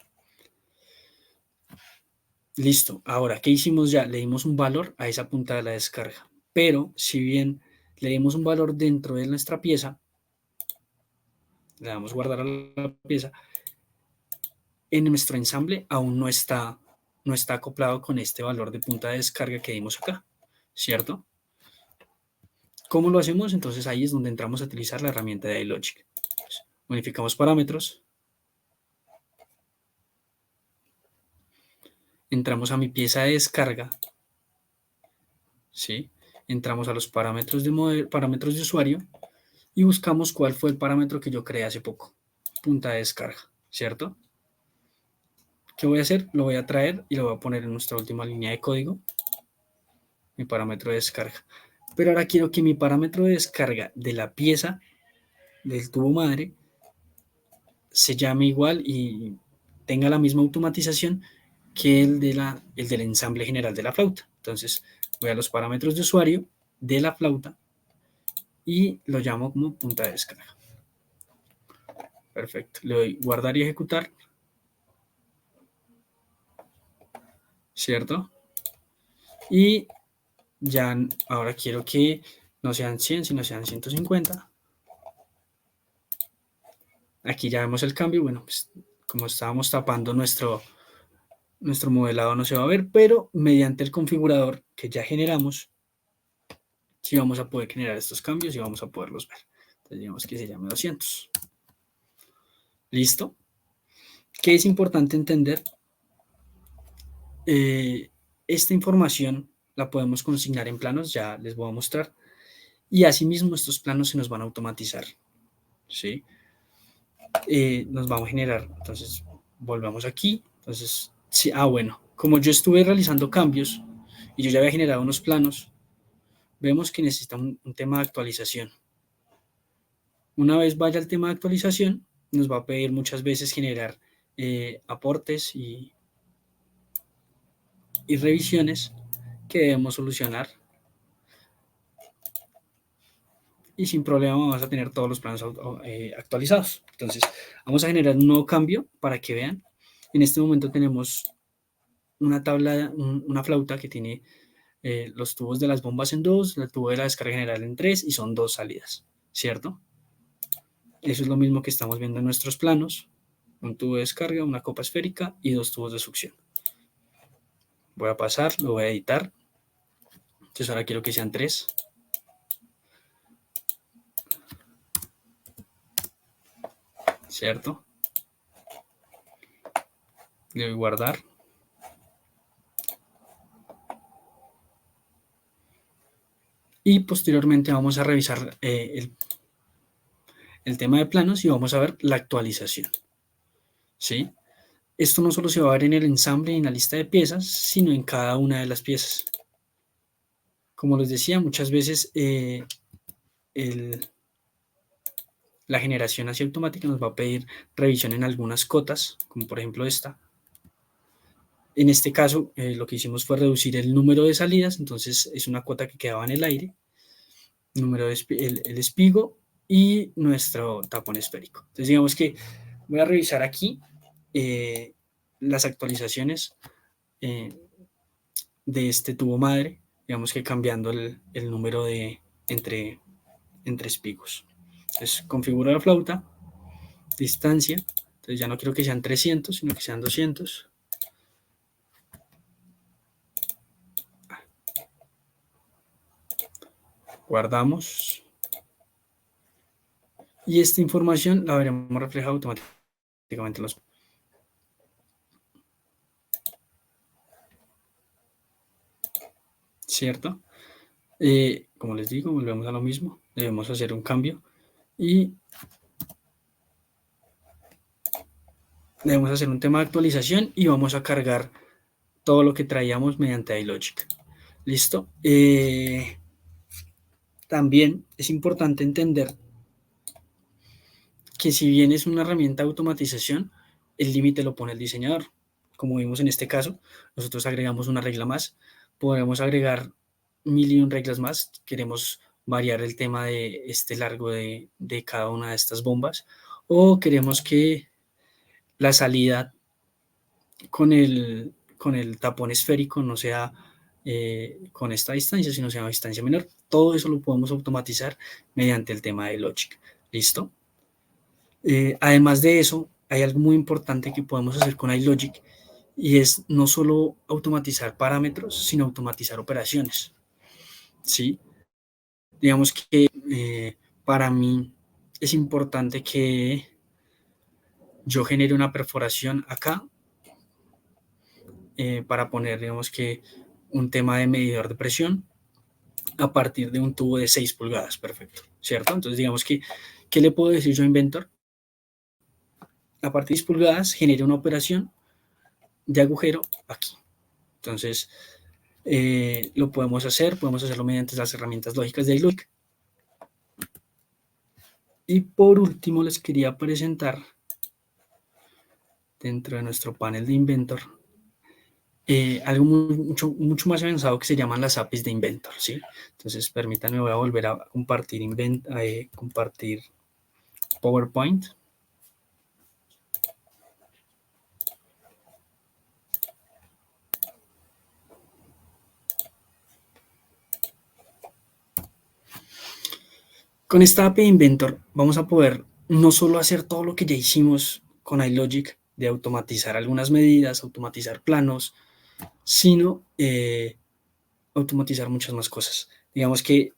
Listo. Ahora, ¿qué hicimos ya? Le dimos un valor a esa punta de la descarga. Pero si bien le dimos un valor dentro de nuestra pieza, le damos guardar a la pieza, en nuestro ensamble aún no está acoplado con este valor de punta de descarga que dimos acá, ¿cierto? ¿Cómo lo hacemos? Entonces ahí es donde entramos a utilizar la herramienta de iLogic. Modificamos parámetros. Entramos a mi pieza de descarga. ¿Sí? Entramos a los parámetros de usuario y buscamos cuál fue el parámetro que yo creé hace poco. Punta de descarga, ¿cierto? ¿Qué voy a hacer? Lo voy a traer y lo voy a poner en nuestra última línea de código. Mi parámetro de descarga. Pero ahora quiero que mi parámetro de descarga de la pieza del tubo madre se llame igual y tenga la misma automatización que el del ensamble general de la flauta. Entonces voy a los parámetros de usuario de la flauta y lo llamo como punta de descarga. Perfecto, le doy guardar y ejecutar, ¿cierto? Y ya ahora quiero que no sean 100, sino sean 150. Aquí ya vemos el cambio. Bueno, pues como estábamos tapando nuestro modelado no se va a ver, pero mediante el configurador que ya generamos, sí vamos a poder generar estos cambios y vamos a poderlos ver. Entonces digamos que se llame 200. ¿Listo? ¿Qué es importante entender? Esta información la podemos consignar en planos, ya les voy a mostrar. Y asimismo estos planos se nos van a automatizar, ¿sí? Nos vamos a generar, entonces volvamos aquí. Entonces, sí, bueno, como yo estuve realizando cambios y yo ya había generado unos planos, vemos que necesita un tema de actualización. Una vez vaya al tema de actualización, nos va a pedir muchas veces generar aportes y revisiones que debemos solucionar. Y sin problema vamos a tener todos los planos actualizados. Entonces, vamos a generar un nuevo cambio para que vean. En este momento tenemos una tabla, una flauta que tiene los tubos de las bombas en 2, el tubo de la descarga general en 3 y son 2 salidas, ¿cierto? Eso es lo mismo que estamos viendo en nuestros planos. Un tubo de descarga, una copa esférica y 2 tubos de succión. Voy a pasar, lo voy a editar. Entonces ahora quiero que sean 3. ¿Cierto? Le doy guardar. Y posteriormente vamos a revisar el tema de planos y vamos a ver la actualización. ¿Sí? Esto no solo se va a ver en el ensamble y en la lista de piezas, sino en cada una de las piezas. Como les decía, muchas veces la generación así automática nos va a pedir revisión en algunas cotas, como por ejemplo esta. En este caso, lo que hicimos fue reducir el número de salidas, entonces es una cuota que quedaba en el aire, número de el espigo y nuestro tapón esférico. Entonces digamos que voy a revisar aquí las actualizaciones de este tubo madre, digamos que cambiando el número de entre espigos. Entonces configuro la flauta, distancia, entonces ya no quiero que sean 300, sino que sean 200. Guardamos. Y esta información la veremos reflejada automáticamente en los... ¿Cierto? Como les digo, volvemos a lo mismo. Debemos hacer un cambio y debemos hacer un tema de actualización y vamos a cargar todo lo que traíamos mediante iLogic. ¿Listo? También es importante entender que si bien es una herramienta de automatización, el límite lo pone el diseñador. Como vimos en este caso, nosotros agregamos una regla más, podremos agregar 1000 reglas más, queremos variar el tema de este largo de cada una de estas bombas, o queremos que la salida con el tapón esférico no sea con esta distancia, sino sea una distancia menor. Todo eso lo podemos automatizar mediante el tema de Logic. ¿Listo? Además de eso, hay algo muy importante que podemos hacer con iLogic y es no solo automatizar parámetros, sino automatizar operaciones. ¿Sí? Digamos que para mí es importante que yo genere una perforación acá para poner, digamos que un tema de medidor de presión a partir de un tubo de 6 pulgadas, perfecto, ¿cierto? Entonces digamos que, ¿qué le puedo decir yo a Inventor? A partir de 6 pulgadas genere una operación de agujero aquí. Entonces, lo podemos hacerlo mediante las herramientas lógicas de iLogic. Y por último les quería presentar dentro de nuestro panel de Inventor algo mucho más avanzado que se llaman las APIs de Inventor, ¿sí? Entonces, permítanme, voy a volver a compartir, compartir PowerPoint. Con esta API de Inventor vamos a poder no solo hacer todo lo que ya hicimos con iLogic, de automatizar algunas medidas, automatizar planos, sino automatizar muchas más cosas. Digamos que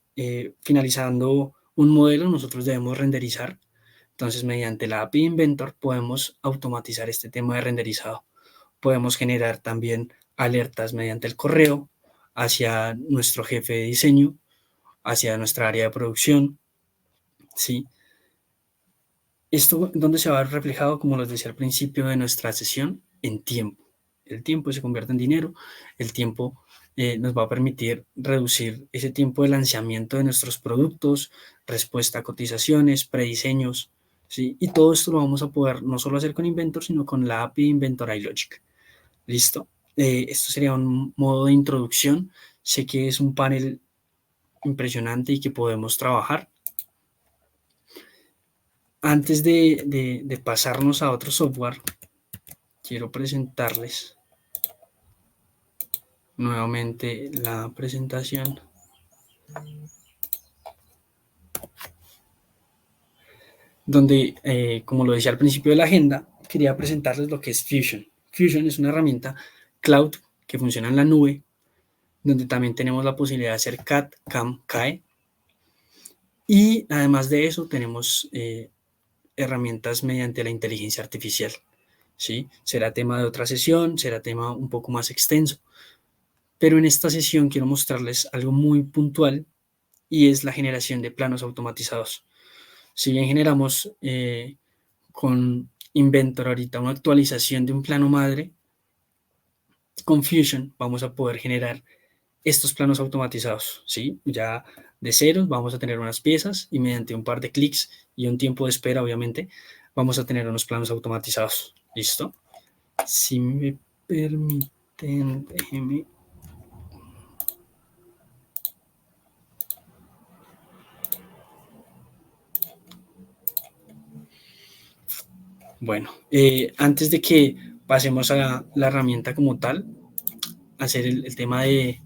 finalizando un modelo, nosotros debemos renderizar. Entonces, mediante la API Inventor podemos automatizar este tema de renderizado. Podemos generar también alertas mediante el correo hacia nuestro jefe de diseño, hacia nuestra área de producción, ¿sí? Esto, ¿dónde se va a ver reflejado? Como les decía al principio de nuestra sesión, en tiempo. El tiempo se convierte en dinero, el tiempo nos va a permitir reducir ese tiempo de lanzamiento de nuestros productos, respuesta a cotizaciones, prediseños, ¿sí? Y todo esto lo vamos a poder no solo hacer con Inventor, sino con la API Inventor iLogic. ¿Listo? Esto sería un modo de introducción. Sé que es un panel impresionante y que podemos trabajar. Antes de pasarnos a otro software, quiero presentarles nuevamente la presentación. Donde, como lo decía al principio de la agenda, quería presentarles lo que es Fusion. Fusion es una herramienta cloud que funciona en la nube, donde también tenemos la posibilidad de hacer CAD, CAM, CAE. Y además de eso tenemos herramientas mediante la inteligencia artificial, ¿sí? Será tema de otra sesión, será tema un poco más extenso, pero en esta sesión quiero mostrarles algo muy puntual y es la generación de planos automatizados. Si bien generamos con Inventor ahorita una actualización de un plano madre, con Fusion vamos a poder generar estos planos automatizados, ¿sí? Ya de ceros vamos a tener unas piezas y mediante un par de clics y un tiempo de espera, obviamente, vamos a tener unos planos automatizados. ¿Listo? Si me permiten, déjenme. Bueno, antes de que pasemos a la herramienta como tal, hacer el tema de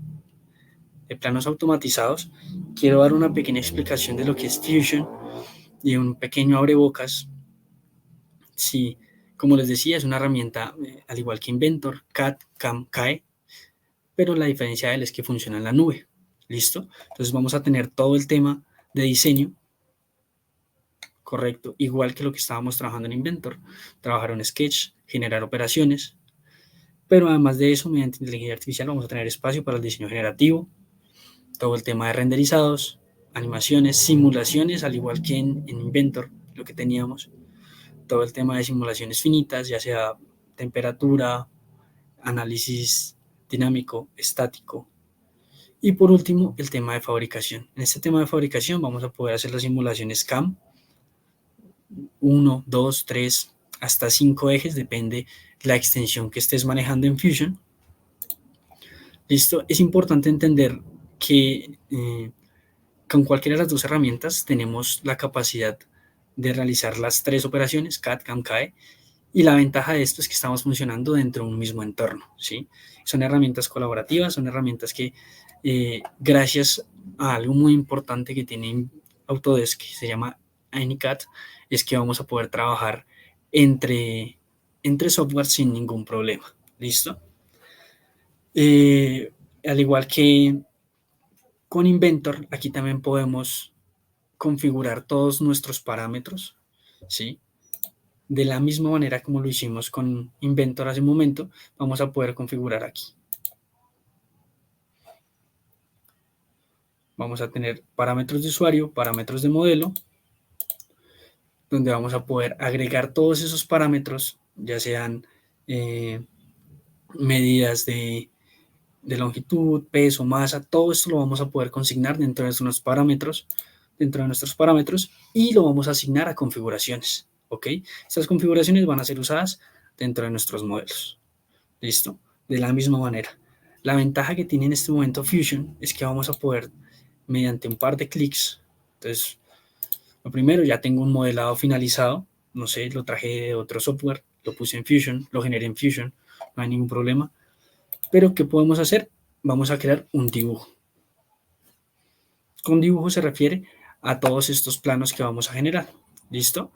planos automatizados, quiero dar una pequeña explicación de lo que es Fusion y un pequeño abrebocas. Sí, como les decía, es una herramienta, al igual que Inventor, CAD, CAM, CAE, pero la diferencia de él es que funciona en la nube. ¿Listo? Entonces vamos a tener todo el tema de diseño, correcto, igual que lo que estábamos trabajando en Inventor, trabajar en Sketch, generar operaciones, pero además de eso, mediante inteligencia artificial vamos a tener espacio para el diseño generativo, todo el tema de renderizados, animaciones, simulaciones, al igual que en Inventor, lo que teníamos, todo el tema de simulaciones finitas, ya sea temperatura, análisis dinámico, estático. Y por último, el tema de fabricación. En este tema de fabricación vamos a poder hacer las simulaciones CAM, 1, 2, 3, hasta 5 ejes, depende la extensión que estés manejando en Fusion. Listo, es importante entender que con cualquiera de las dos herramientas tenemos la capacidad de realizar las 3 operaciones, CAD, CAM, CAE, y la ventaja de esto es que estamos funcionando dentro de un mismo entorno, ¿sí? Son herramientas colaborativas, son herramientas que gracias a algo muy importante que tiene Autodesk, que se llama AnyCAD, es que vamos a poder trabajar entre software sin ningún problema, ¿listo? Al igual que con Inventor, aquí también podemos configurar todos nuestros parámetros, ¿sí? De la misma manera como lo hicimos con Inventor hace un momento, vamos a poder configurar aquí. Vamos a tener parámetros de usuario, parámetros de modelo, donde vamos a poder agregar todos esos parámetros, ya sean medidas de longitud, peso, masa, todo esto lo vamos a poder consignar dentro de nuestros parámetros, y lo vamos a asignar a configuraciones, ¿ok? Estas configuraciones van a ser usadas dentro de nuestros modelos, ¿listo? de la misma manera. La ventaja que tiene en este momento Fusion es que vamos a poder, mediante un par de clics, entonces, lo primero, ya tengo un modelado finalizado, no sé, lo traje de otro software, lo puse en Fusion, lo generé en Fusion, no hay ningún problema. Pero, ¿qué podemos hacer? Vamos a crear un dibujo. Con dibujo se refiere a todos estos planos que vamos a generar. ¿Listo?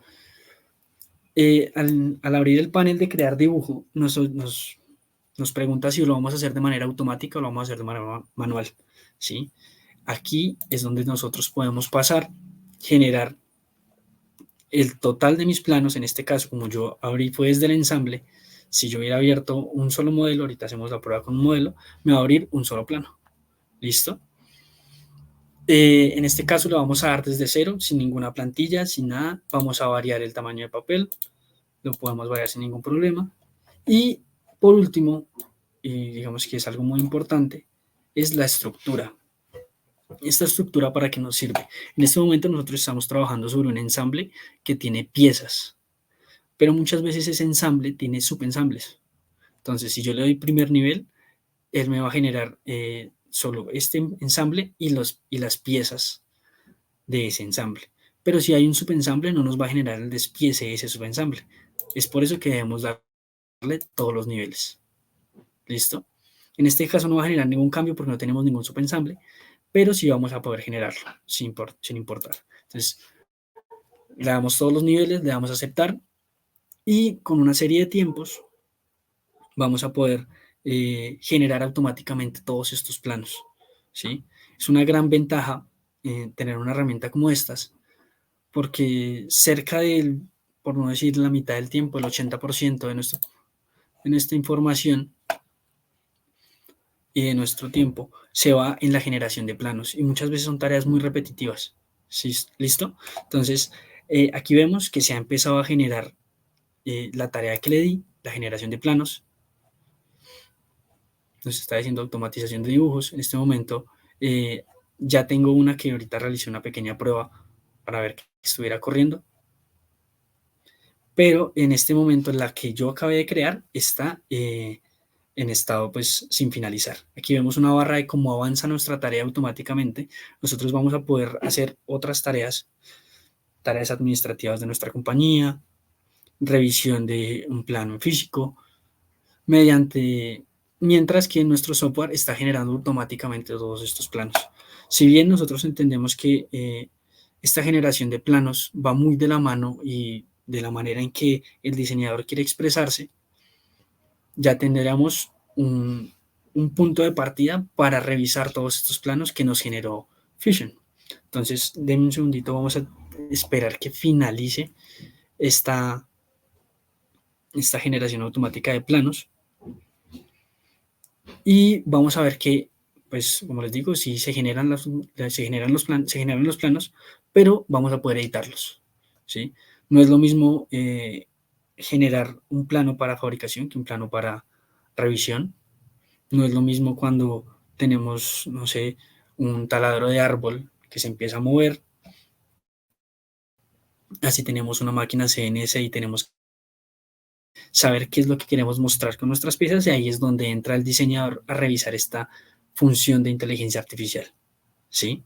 Al abrir el panel de crear dibujo, nos pregunta si lo vamos a hacer de manera automática o lo vamos a hacer de manera manual. ¿Sí? Aquí es donde nosotros podemos pasar, generar el total de mis planos. En este caso, como yo abrí fue desde el ensamble, si yo hubiera abierto un solo modelo, ahorita hacemos la prueba con un modelo, me va a abrir un solo plano. ¿Listo? En este caso lo vamos a dar desde cero, sin ninguna plantilla, sin nada. Vamos a variar el tamaño de papel, lo podemos variar sin ningún problema. Y por último, digamos que es algo muy importante, es la estructura. Esta estructura, ¿para qué nos sirve? En este momento nosotros estamos trabajando sobre un ensamble que tiene piezas, pero muchas veces ese ensamble tiene subensambles. Entonces, si yo le doy primer nivel, él me va a generar solo este ensamble y las piezas de ese ensamble. Pero si hay un subensamble, no nos va a generar el despiece de ese subensamble. Es por eso que debemos darle todos los niveles. ¿Listo? En este caso no va a generar ningún cambio porque no tenemos ningún subensamble, pero sí vamos a poder generarlo sin importar. Entonces, le damos todos los niveles, le damos a aceptar y con una serie de tiempos vamos a poder generar automáticamente todos estos planos, ¿sí? Es una gran ventaja tener una herramienta como estas, porque cerca del, por no decir la mitad del tiempo, el 80% de nuestra información y de nuestro tiempo se va en la generación de planos, y muchas veces son tareas muy repetitivas, ¿sí? ¿Listo? Entonces, aquí vemos que se ha empezado a generar la tarea que le di, la generación de planos. Nos está diciendo automatización de dibujos. En este momento ya tengo una que ahorita realicé una pequeña prueba para ver que estuviera corriendo. Pero en este momento la que yo acabé de crear está en estado pues sin finalizar. Aquí vemos una barra de cómo avanza nuestra tarea automáticamente. Nosotros vamos a poder hacer otras tareas administrativas de nuestra compañía, revisión de un plano físico, mientras que nuestro software está generando automáticamente todos estos planos. Si bien nosotros entendemos que esta generación de planos va muy de la mano y de la manera en que el diseñador quiere expresarse, ya tendríamos un punto de partida para revisar todos estos planos que nos generó Fusion. Entonces, denme un segundito, vamos a esperar que finalice esta generación automática de planos. Y vamos a ver que, pues, como les digo, sí se generan los planos, pero vamos a poder editarlos, ¿sí? No es lo mismo generar un plano para fabricación que un plano para revisión. No es lo mismo cuando tenemos, no sé, un taladro de árbol que se empieza a mover. Así tenemos una máquina CNC y tenemos saber qué es lo que queremos mostrar con nuestras piezas, y ahí es donde entra el diseñador a revisar esta función de inteligencia artificial, ¿sí?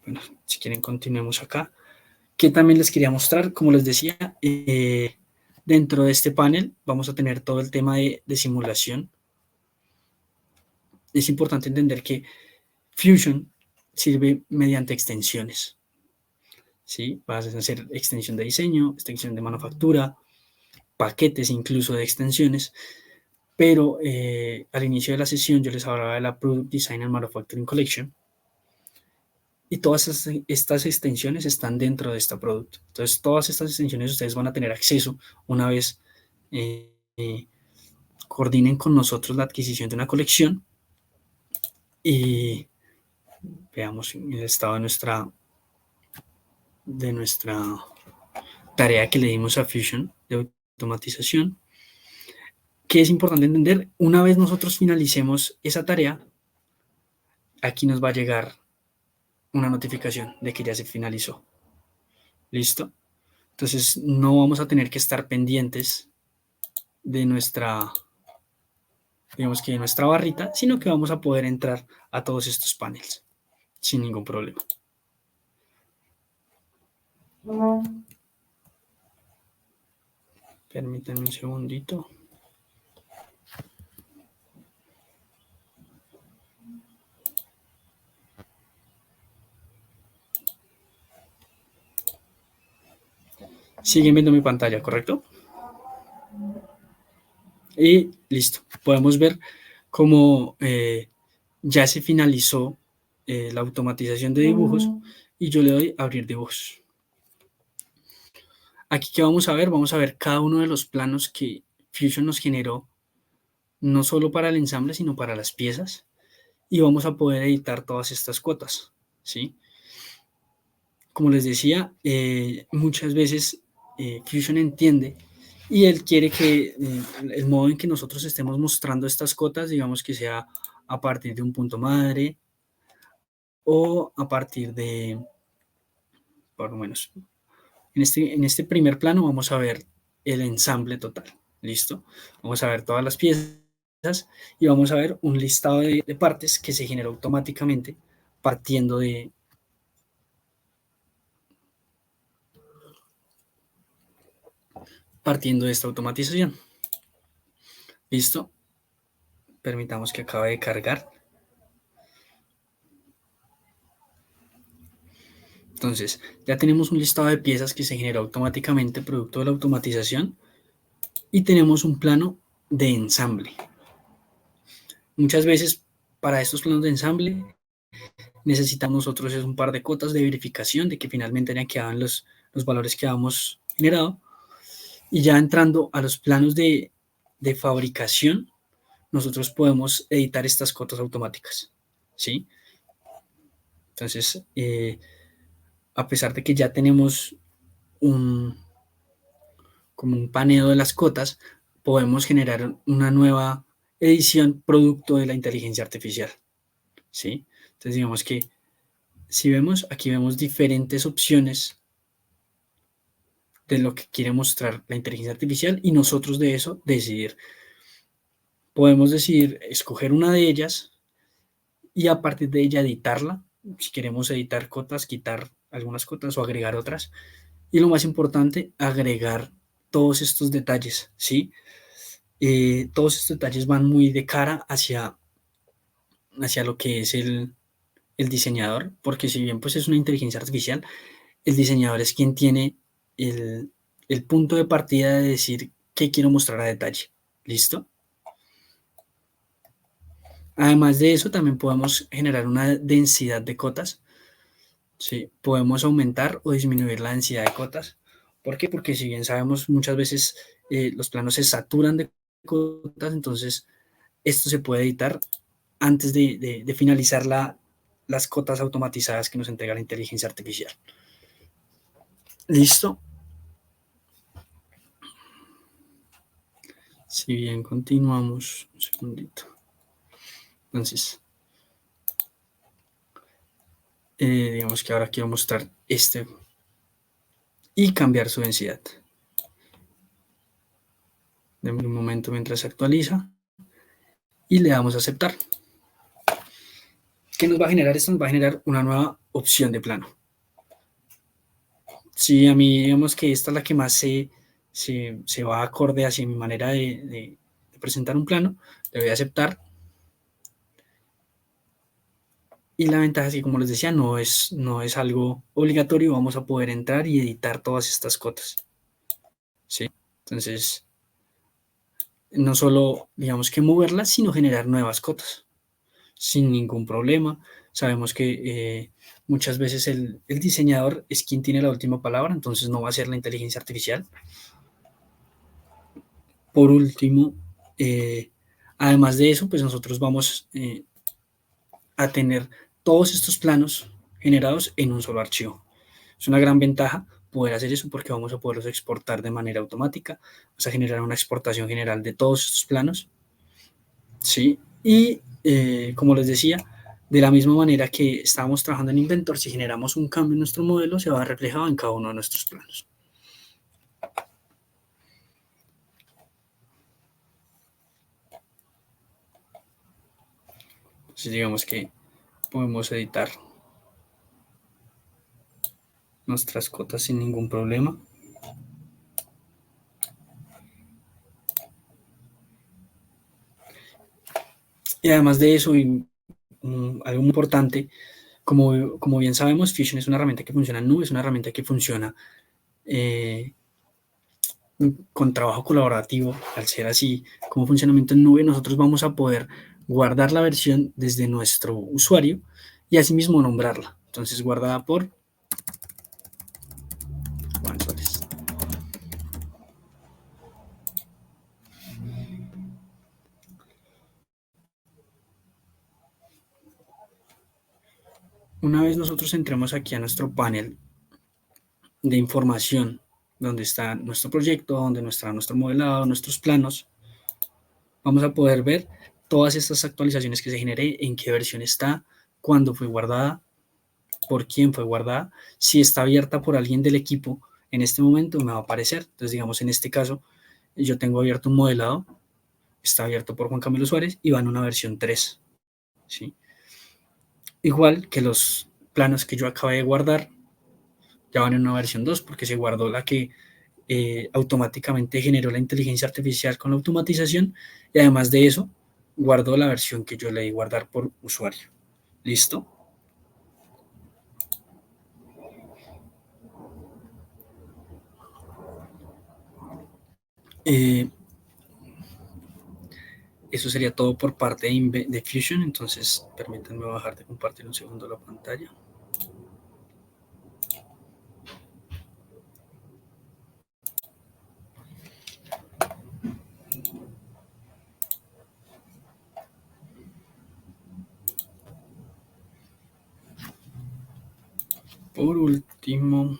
Bueno, si quieren continuemos acá. Que también les quería mostrar, como les decía, dentro de este panel vamos a tener todo el tema de simulación. Es importante entender que Fusion sirve mediante extensiones, ¿sí? Vas a hacer extensión de diseño, extensión de manufactura, paquetes incluso de extensiones, pero al inicio de la sesión yo les hablaba de la Product Design and Manufacturing Collection, y todas estas extensiones están dentro de esta producto. Entonces, todas estas extensiones ustedes van a tener acceso una vez coordinen con nosotros la adquisición de una colección, y veamos el estado de nuestra tarea que le dimos a Fusion de automatización. Que es importante entender, una vez nosotros finalicemos esa tarea, aquí nos va a llegar una notificación de que ya se finalizó. ¿Listo? Entonces no vamos a tener que estar pendientes de nuestra, digamos que de nuestra barrita, sino que vamos a poder entrar a todos estos paneles sin ningún problema. Permítanme un segundito. Siguen viendo mi pantalla, ¿correcto? Y listo. Podemos ver cómo ya se finalizó la automatización de dibujos y yo le doy a abrir dibujos. Aquí, ¿qué vamos a ver? Vamos a ver cada uno de los planos que Fusion nos generó, no solo para el ensamble, sino para las piezas. Y vamos a poder editar todas estas cuotas, ¿sí? Como les decía, muchas veces Fusion entiende y él quiere que el modo en que nosotros estemos mostrando estas cotas, digamos que sea a partir de un punto madre o a partir de, por lo menos, en este primer plano vamos a ver el ensamble total, ¿listo? Vamos a ver todas las piezas y vamos a ver un listado de partes que se genera automáticamente partiendo de esta automatización. ¿Listo? Permitamos que acabe de cargar. Entonces, ya tenemos un listado de piezas que se genera automáticamente producto de la automatización y tenemos un plano de ensamble. Muchas veces para estos planos de ensamble necesitamos nosotros un par de cotas de verificación de que finalmente hayan quedado los valores que habíamos generado. Y ya entrando a los planos de fabricación, nosotros podemos editar estas cotas automáticas, ¿sí? Entonces, a pesar de que ya tenemos como un paneo de las cotas, podemos generar una nueva edición producto de la inteligencia artificial, ¿sí? Entonces, digamos que si vemos, aquí vemos diferentes opciones de lo que quiere mostrar la inteligencia artificial y nosotros de eso decidir. Podemos decidir escoger una de ellas y a partir de ella editarla. Si queremos editar cotas, quitar algunas cotas o agregar otras. Y lo más importante, agregar todos estos detalles, ¿sí? Todos estos detalles van muy de cara hacia lo que es el diseñador, porque si bien pues es una inteligencia artificial, el diseñador es quien tiene el punto de partida de decir qué quiero mostrar a detalle. ¿Listo? Además de eso, también podemos generar una densidad de cotas. ¿Sí? Podemos aumentar o disminuir la densidad de cotas. ¿Por qué? Porque si bien sabemos muchas veces los planos se saturan de cotas, entonces esto se puede editar antes de finalizar las cotas automatizadas que nos entrega la inteligencia artificial. ¿Listo? Si bien continuamos, un segundito. Entonces, digamos que ahora quiero mostrar este y cambiar su densidad. Demos un momento mientras se actualiza y le damos a aceptar. ¿Qué nos va a generar esto? Nos va a generar una nueva opción de plano. Si a mí, digamos que esta es la que más se va acorde hacia mi manera de presentar un plano, le voy a aceptar. Y la ventaja es que, como les decía, no es algo obligatorio, vamos a poder entrar y editar todas estas cotas, ¿sí? Entonces, no solo, digamos que moverlas, sino generar nuevas cotas, sin ningún problema. Sabemos que muchas veces el diseñador es quien tiene la última palabra, entonces no va a ser la inteligencia artificial. Por último, además de eso, pues nosotros vamos a tener todos estos planos generados en un solo archivo. Es una gran ventaja poder hacer eso porque vamos a poderlos exportar de manera automática. Vamos a generar una exportación general de todos estos planos, ¿sí? Y como les decía, de la misma manera que estábamos trabajando en Inventor, si generamos un cambio en nuestro modelo, se va reflejado en cada uno de nuestros planos. Entonces digamos que podemos editar nuestras cotas sin ningún problema. Y además de eso, algo muy importante, como bien sabemos, Fusion es una herramienta que funciona en nube, es una herramienta que funciona con trabajo colaborativo. Al ser así, como funcionamiento en nube, nosotros vamos a poder guardar la versión desde nuestro usuario y asimismo nombrarla. Entonces, guardada por Juan Suárez. Una vez nosotros entremos aquí a nuestro panel de información, donde está nuestro proyecto, donde está nuestro modelado, nuestros planos, vamos a poder ver todas estas actualizaciones que se genere, en qué versión está, cuándo fue guardada, por quién fue guardada, si está abierta por alguien del equipo, en este momento me va a aparecer. Entonces, digamos, en este caso, yo tengo abierto un modelado, está abierto por Juan Camilo Suárez y va en una versión 3, ¿sí? Igual que los planos que yo acabé de guardar, ya van en una versión 2 porque se guardó la que automáticamente generó la inteligencia artificial con la automatización y además de eso, guardó la versión que yo le di guardar por usuario. ¿Listo? Eso sería todo por parte de Fusion. Entonces, permítanme bajar de compartir un segundo la pantalla. Por último,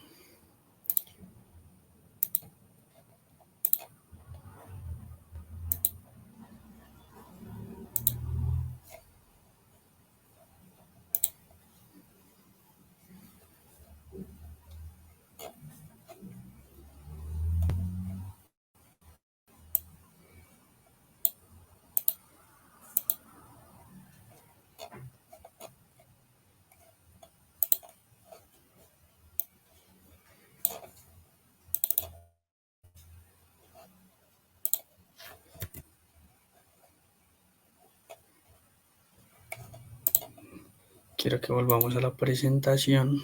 quiero que volvamos a la presentación.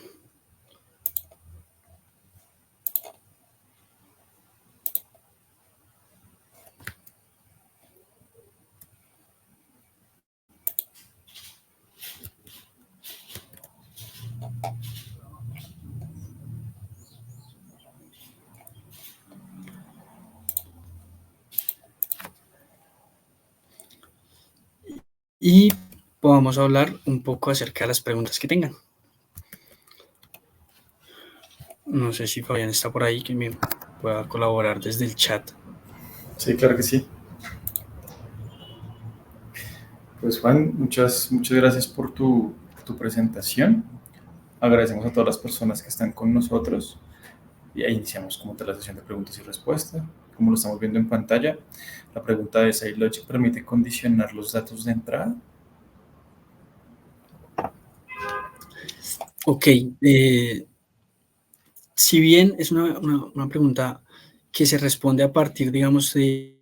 Y podamos hablar un poco acerca de las preguntas que tengan. No sé si Fabián está por ahí, que me pueda colaborar desde el chat. Sí, claro que sí. Pues Juan, muchas gracias por tu presentación. Agradecemos a todas las personas que están con nosotros y ahí iniciamos como tal la sesión de preguntas y respuestas. Como lo estamos viendo en pantalla, la pregunta es: ¿iLogic permite condicionar los datos de entrada? Ok, si bien es una pregunta que se responde a partir, digamos, de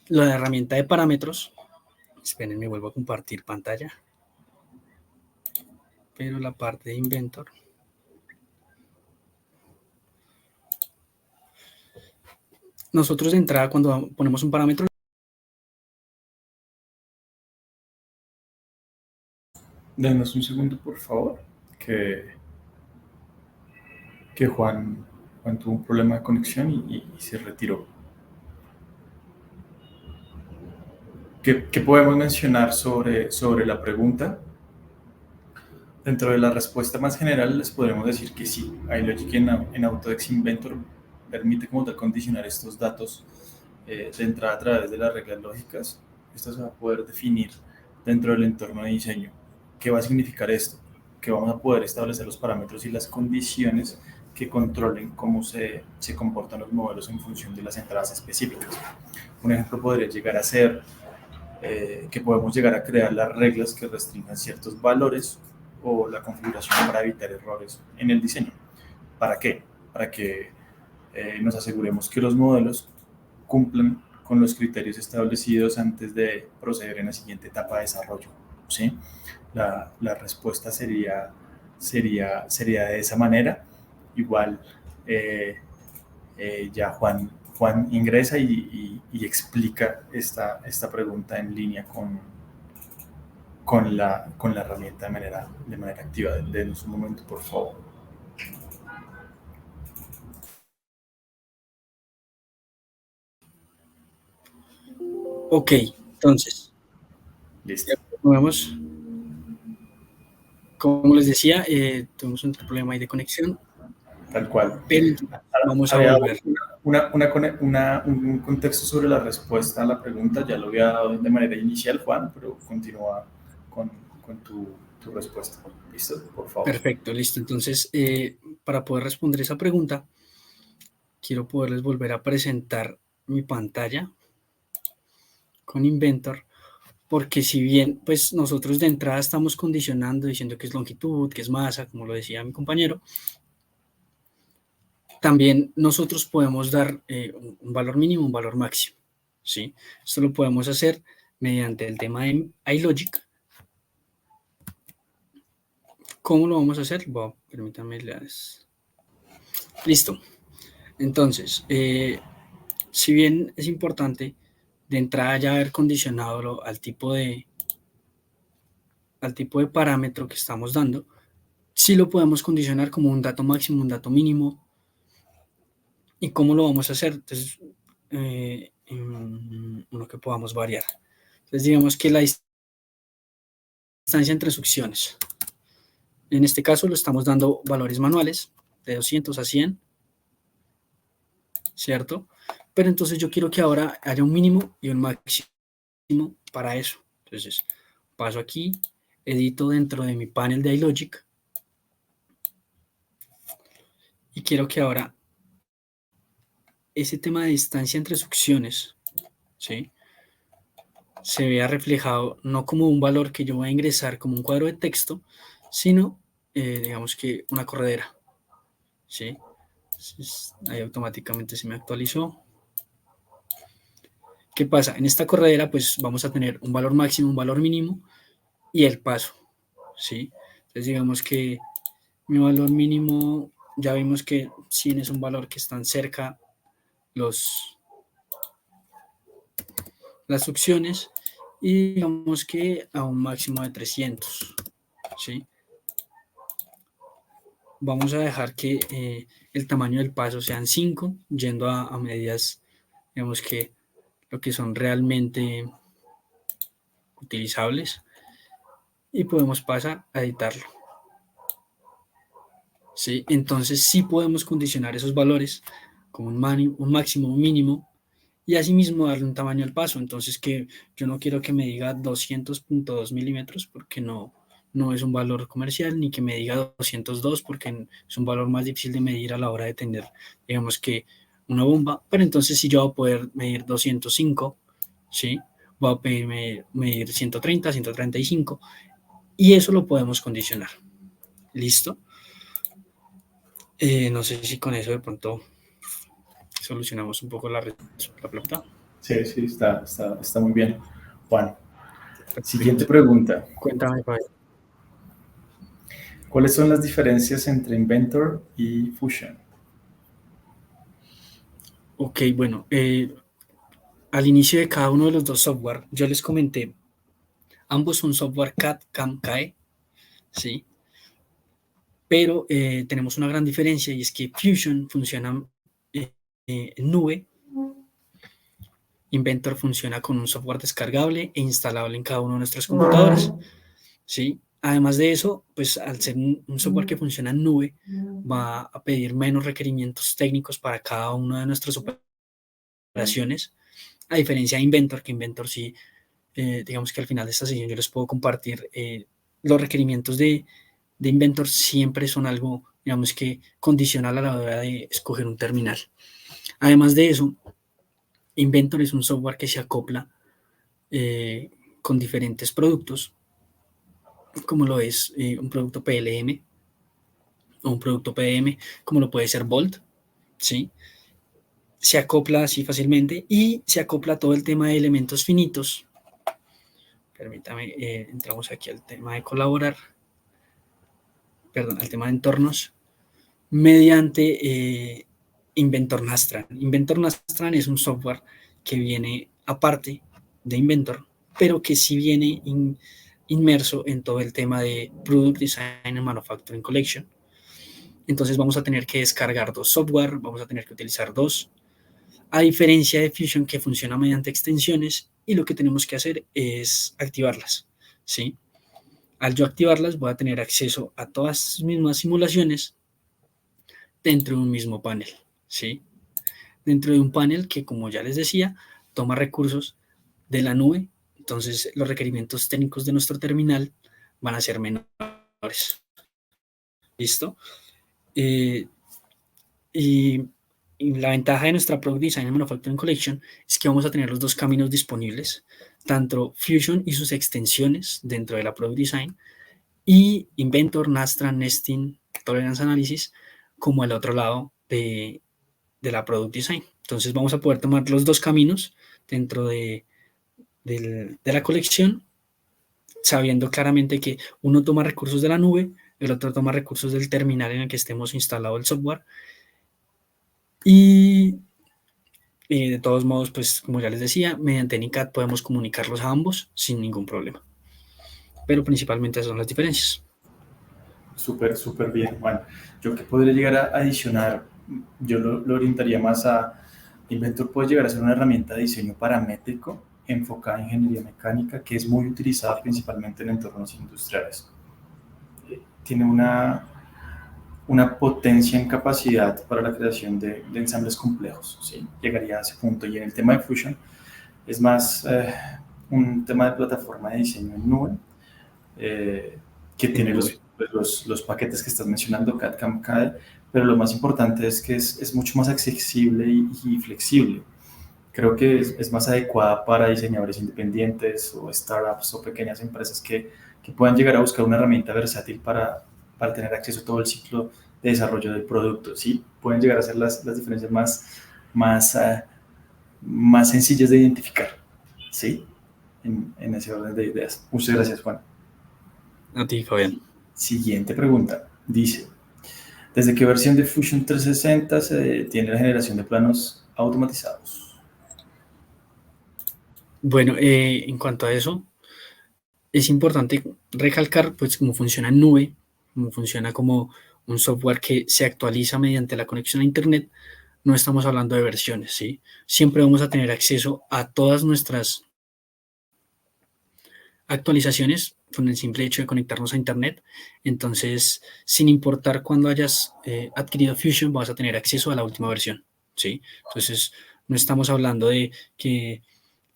la herramienta de parámetros. Esperen, me vuelvo a compartir pantalla. Pero la parte de Inventor. Nosotros de entrada, cuando ponemos un parámetro. Denos un segundo, por favor, que Juan tuvo un problema de conexión y se retiró. ¿Qué podemos mencionar sobre la pregunta? Dentro de la respuesta más general les podemos decir que sí, iLogic en Autodesk Inventor permite como tal condicionar estos datos de entrada a través de las reglas lógicas. Esto se va a poder definir dentro del entorno de diseño. ¿Qué va a significar esto? Que vamos a poder establecer los parámetros y las condiciones que controlen cómo se comportan los modelos en función de las entradas específicas. Un ejemplo podría llegar a ser que podemos llegar a crear las reglas que restringan ciertos valores o la configuración para evitar errores en el diseño. ¿Para qué? Para que nos aseguremos que los modelos cumplan con los criterios establecidos antes de proceder en la siguiente etapa de desarrollo, ¿sí? La respuesta sería de esa manera. Igual ya Juan ingresa y explica esta pregunta en línea con la herramienta de manera activa. Denos un momento, por favor. Ok, entonces, listo. Vamos. Como les decía, tuvimos un problema ahí de conexión. Tal cual. Pero vamos a volver. Un contexto sobre la respuesta a la pregunta, ya lo había dado de manera inicial, Juan, pero continúa con tu respuesta. ¿Listo? Por favor. Perfecto, listo. Entonces, para poder responder esa pregunta, quiero poderles volver a presentar mi pantalla con Inventor, porque si bien pues nosotros de entrada estamos condicionando diciendo que es longitud, que es masa, como lo decía mi compañero, también nosotros podemos dar un valor mínimo, un valor máximo, ¿sí? Esto lo podemos hacer mediante el tema de iLogic. ¿Cómo lo vamos a hacer? Bueno, permítanme Listo. Entonces, si bien es importante de entrada ya haber condicionado al tipo de parámetro que estamos dando, sí lo podemos condicionar como un dato máximo, un dato mínimo. ¿Y cómo lo vamos a hacer? Entonces, uno que podamos variar. Entonces, digamos que la distancia entre succiones. En este caso lo estamos dando valores manuales, de 200 a 100, ¿cierto? Pero entonces yo quiero que ahora haya un mínimo y un máximo para eso. Entonces, paso aquí, edito dentro de mi panel de iLogic y quiero que ahora ese tema de distancia entre succiones, ¿sí?, se vea reflejado no como un valor que yo voy a ingresar como un cuadro de texto, sino, digamos que una corredera, ¿sí? Entonces, ahí automáticamente se me actualizó. ¿Qué pasa? En esta corredera, pues vamos a tener un valor máximo, un valor mínimo y el paso, ¿sí? Entonces, digamos que mi valor mínimo, ya vimos que 100 es un valor que están cerca las succiones, y digamos que a un máximo de 300, ¿sí? Vamos a dejar que el tamaño del paso sean 5, yendo a medidas, digamos que lo que son realmente utilizables, y podemos pasar a editarlo, ¿sí? Entonces sí podemos condicionar esos valores como un máximo, un mínimo, y asimismo darle un tamaño al paso. Entonces, que yo no quiero que me diga 200.2 milímetros porque no es un valor comercial, ni que me diga 202 porque es un valor más difícil de medir a la hora de tener, digamos que, una bomba. Pero entonces sí yo voy a poder medir 205, ¿sí? Voy a pedir medir 130, 135, y eso lo podemos condicionar. ¿Listo? No sé si con eso de pronto solucionamos un poco la pregunta. Sí, está muy bien. Juan, siguiente pregunta. Cuéntame, Fabi. ¿Cuáles son las diferencias entre Inventor y Fusion? Ok, bueno, al inicio de cada uno de los dos software, yo les comenté, ambos son software CAD, CAM, CAE, ¿sí? Pero tenemos una gran diferencia, y es que Fusion funciona en nube. Inventor funciona con un software descargable e instalable en cada uno de nuestros computadores, ¿sí? Además de eso, pues al ser un software que funciona en nube, va a pedir menos requerimientos técnicos para cada una de nuestras operaciones, a diferencia de Inventor, que Inventor sí, digamos que al final de esta sesión yo les puedo compartir los requerimientos de Inventor. Siempre son algo, digamos que, condicional a la hora de escoger un terminal. Además de eso, Inventor es un software que se acopla con diferentes productos, como lo es un producto PLM o un producto PM, como lo puede ser Bolt, ¿sí? Se acopla así fácilmente y se acopla todo el tema de elementos finitos. Permítame, entramos aquí al tema de colaborar, perdón, al tema de entornos, mediante Inventor Nastran. Inventor Nastran es un software que viene aparte de Inventor, pero que sí viene inmerso en todo el tema de Product Design and Manufacturing Collection. Entonces vamos a tener que descargar 2 software, vamos a tener que utilizar 2, a diferencia de Fusion, que funciona mediante extensiones, y lo que tenemos que hacer es activarlas, ¿sí? Al yo activarlas voy a tener acceso a todas las mismas simulaciones dentro de un mismo panel, ¿sí? Dentro de un panel que, como ya les decía, toma recursos de la nube, entonces los requerimientos técnicos de nuestro terminal van a ser menores. ¿Listo? Y la ventaja de nuestra Product Design and Manufacturing Collection es que vamos a tener los 2 caminos disponibles, tanto Fusion y sus extensiones dentro de la Product Design, y Inventor, Nastran, Nesting, Tolerance Analysis, como al otro lado de la Product Design. Entonces vamos a poder tomar los 2 caminos dentro de la colección, sabiendo claramente que uno toma recursos de la nube, el otro toma recursos del terminal en el que estemos instalado el software. Y de todos modos, pues como ya les decía, mediante Anycad podemos comunicarlos a ambos sin ningún problema. Pero principalmente esas son las diferencias. Súper, súper bien, Juan. Yo que podría llegar a adicionar, yo lo orientaría más a Inventor. Puede llegar a ser una herramienta de diseño paramétrico enfocada en ingeniería mecánica, que es muy utilizada principalmente en entornos industriales. Tiene una potencia en capacidad para la creación de ensambles complejos, ¿sí? Llegaría a ese punto. Y en el tema de Fusion es más un tema de plataforma de diseño en nube, que tiene los paquetes que estás mencionando, CAD, CAM, CAD, pero lo más importante es que es mucho más accesible y flexible. Creo que es más adecuada para diseñadores independientes o startups o pequeñas empresas que puedan llegar a buscar una herramienta versátil para tener acceso a todo el ciclo de desarrollo del producto, ¿sí? Pueden llegar a ser las diferencias más sencillas de identificar, ¿sí? En ese orden de ideas. Muchas gracias, Juan. A ti, Fabián. Siguiente pregunta. Dice, ¿desde qué versión de Fusion 360 se tiene la generación de planos automatizados? Bueno, en cuanto a eso, es importante recalcar pues cómo funciona en nube, cómo funciona como un software que se actualiza mediante la conexión a internet. No estamos hablando de versiones, ¿sí? Siempre vamos a tener acceso a todas nuestras actualizaciones con el simple hecho de conectarnos a internet. Entonces, sin importar cuándo hayas adquirido Fusion, vas a tener acceso a la última versión, ¿sí? Entonces, no estamos hablando de que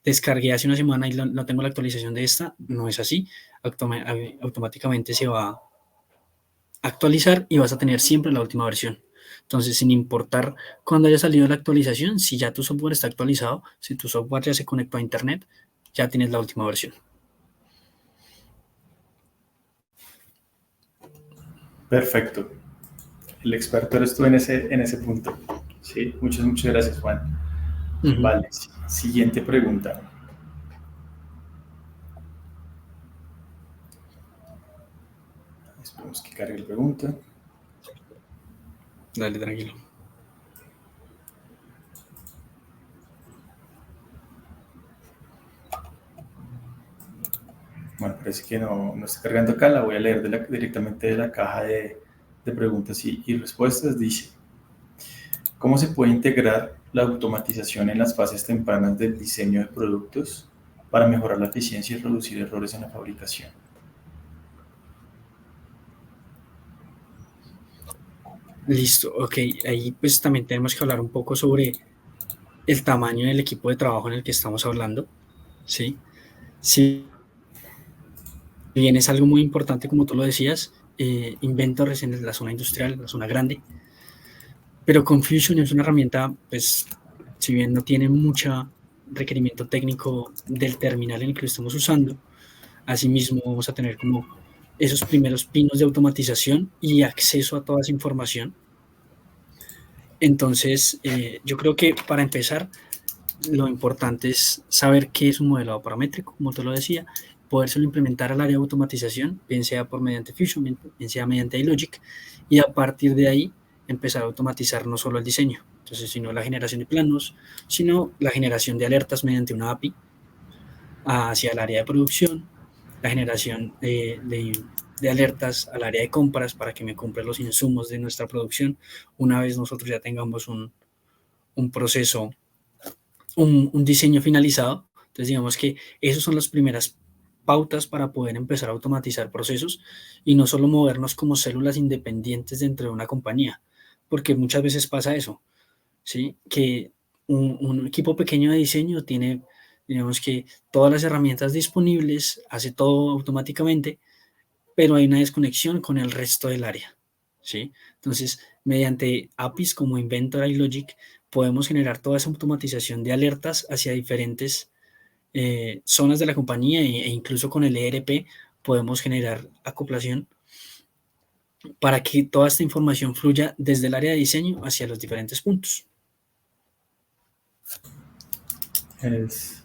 descargué hace una semana y no tengo la actualización de esta. No es así. Automáticamente se va a actualizar y vas a tener siempre la última versión. Entonces, sin importar cuándo haya salido la actualización, si ya tu software está actualizado, si tu software ya se conectó a internet, ya tienes la última versión. Perfecto. El experto eres tú en ese punto. Sí, muchas gracias, Juan. Vale, siguiente pregunta. Esperemos que cargue la pregunta. Dale, tranquilo. Bueno, parece que no está cargando acá. La voy a leer directamente de la caja de preguntas y respuestas. Dice, ¿cómo se puede integrar la automatización en las fases tempranas del diseño de productos para mejorar la eficiencia y reducir errores en la fabricación? Listo, ok. Ahí pues también tenemos que hablar un poco sobre el tamaño del equipo de trabajo en el que estamos hablando, ¿sí? Si bien es algo muy importante, como tú lo decías, Inventor es en la zona industrial, la zona grande, pero con Fusion es una herramienta, pues, si bien no tiene mucha requerimiento técnico del terminal en el que lo estamos usando. Asimismo, vamos a tener como esos primeros pinos de automatización y acceso a toda esa información. Entonces, yo creo que para empezar, lo importante es saber qué es un modelado paramétrico, como te lo decía, podérselo implementar al área de automatización, bien sea por mediante Fusion, bien sea mediante iLogic, y a partir de ahí empezar a automatizar no solo el diseño, entonces, sino la generación de planos, sino la generación de alertas mediante una API hacia el área de producción, la generación de alertas al área de compras para que me compre los insumos de nuestra producción una vez nosotros ya tengamos un proceso, un diseño finalizado. Entonces digamos que esas son las primeras pautas para poder empezar a automatizar procesos y no solo movernos como células independientes dentro de una compañía, porque muchas veces pasa eso, ¿sí? Que un equipo pequeño de diseño tiene, digamos que todas las herramientas disponibles, hace todo automáticamente, pero hay una desconexión con el resto del área, ¿sí? Entonces, mediante APIs como Inventor y Logic, podemos generar toda esa automatización de alertas hacia diferentes zonas de la compañía e incluso con el ERP podemos generar acoplación para que toda esta información fluya desde el área de diseño hacia los diferentes puntos. Es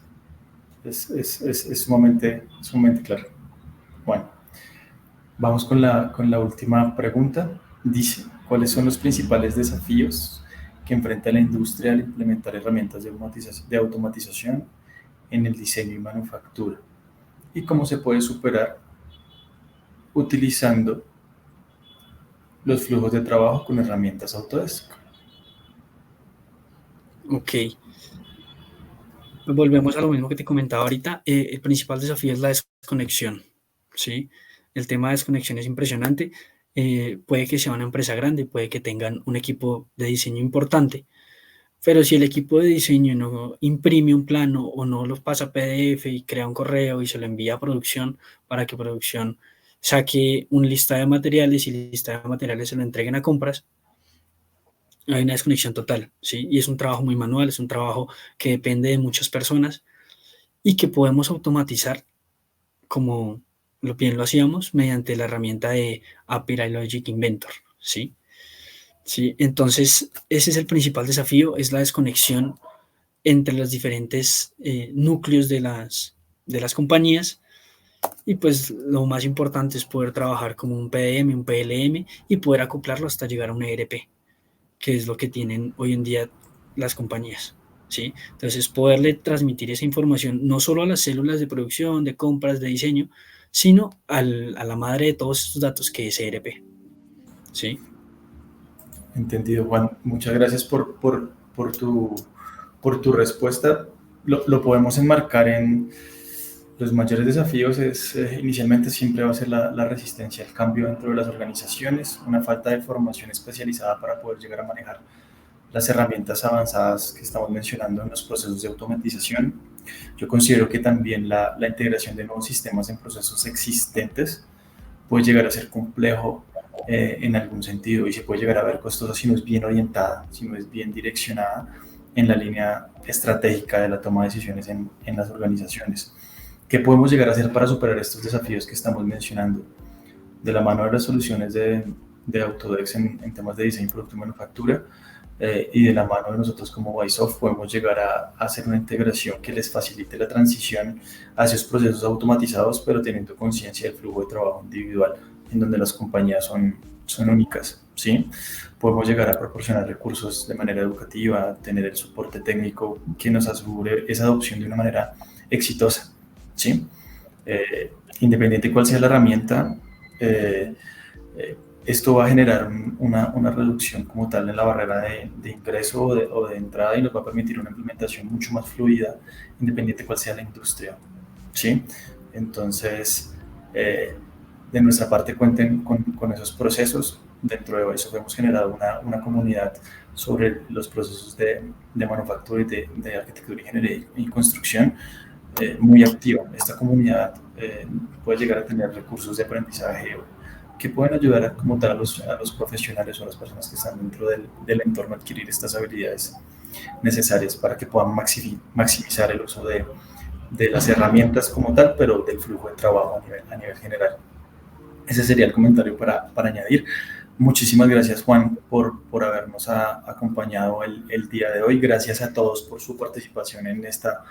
sumamente claro. Bueno, vamos con la última pregunta. Dice, ¿cuáles son los principales desafíos que enfrenta la industria al implementar herramientas de automatización en el diseño y manufactura? ¿Y cómo se puede superar utilizando los flujos de trabajo con herramientas Autodesk? Ok. Volvemos a lo mismo que te comentaba ahorita. El principal desafío es la desconexión, ¿sí? El tema de desconexión es impresionante. Puede que sea una empresa grande, puede que tengan un equipo de diseño importante, pero si el equipo de diseño no imprime un plano o no lo pasa a PDF y crea un correo y se lo envía a producción para que producción saque un listado de materiales y el listado de materiales se lo entreguen a compras, hay una desconexión total, ¿sí? Y es un trabajo muy manual, es un trabajo que depende de muchas personas y que podemos automatizar como bien lo hacíamos mediante la herramienta de API Logic Inventor, ¿sí? Sí, entonces ese es el principal desafío, es la desconexión entre los diferentes núcleos de las compañías y pues lo más importante es poder trabajar como un PDM, un PLM y poder acoplarlo hasta llegar a un ERP, que es lo que tienen hoy en día las compañías, ¿sí? Entonces poderle transmitir esa información no solo a las células de producción, de compras, de diseño, sino a la madre de todos estos datos que es ERP, ¿sí? Entendido, Juan. Muchas gracias por tu respuesta. Lo podemos enmarcar en los mayores desafíos. Inicialmente siempre va a ser la resistencia al cambio dentro de las organizaciones, una falta de formación especializada para poder llegar a manejar las herramientas avanzadas que estamos mencionando en los procesos de automatización. Yo considero que también la integración de nuevos sistemas en procesos existentes puede llegar a ser complejo en algún sentido y se puede llegar a ver costosa si no es bien orientada, si no es bien direccionada en la línea estratégica de la toma de decisiones en las organizaciones. ¿Qué podemos llegar a hacer para superar estos desafíos que estamos mencionando? De la mano de las soluciones de Autodesk en temas de diseño, producto y manufactura, y de la mano de nosotros como Bysoft podemos llegar a hacer una integración que les facilite la transición hacia esos procesos automatizados, pero teniendo conciencia del flujo de trabajo individual, en donde las compañías son únicas, ¿sí? Podemos llegar a proporcionar recursos de manera educativa, tener el soporte técnico que nos asegure esa adopción de una manera exitosa, ¿sí? Independiente de cuál sea la herramienta, esto va a generar una reducción como tal en la barrera de ingreso o de entrada y nos va a permitir una implementación mucho más fluida, independiente de cuál sea la industria, ¿sí? Entonces, de nuestra parte cuenten con esos procesos. Dentro de Bysoft hemos generado una comunidad sobre los procesos de manufactura y de arquitectura, ingeniería y construcción muy activa. Esta comunidad puede llegar a tener recursos de aprendizaje que pueden ayudar como tal a los profesionales o a las personas que están dentro del entorno a adquirir estas habilidades necesarias para que puedan maximizar el uso de las herramientas como tal, pero del flujo de trabajo a nivel general. Ese sería el comentario para añadir. Muchísimas gracias, Juan, por habernos acompañado el día de hoy. Gracias a todos por su participación en esta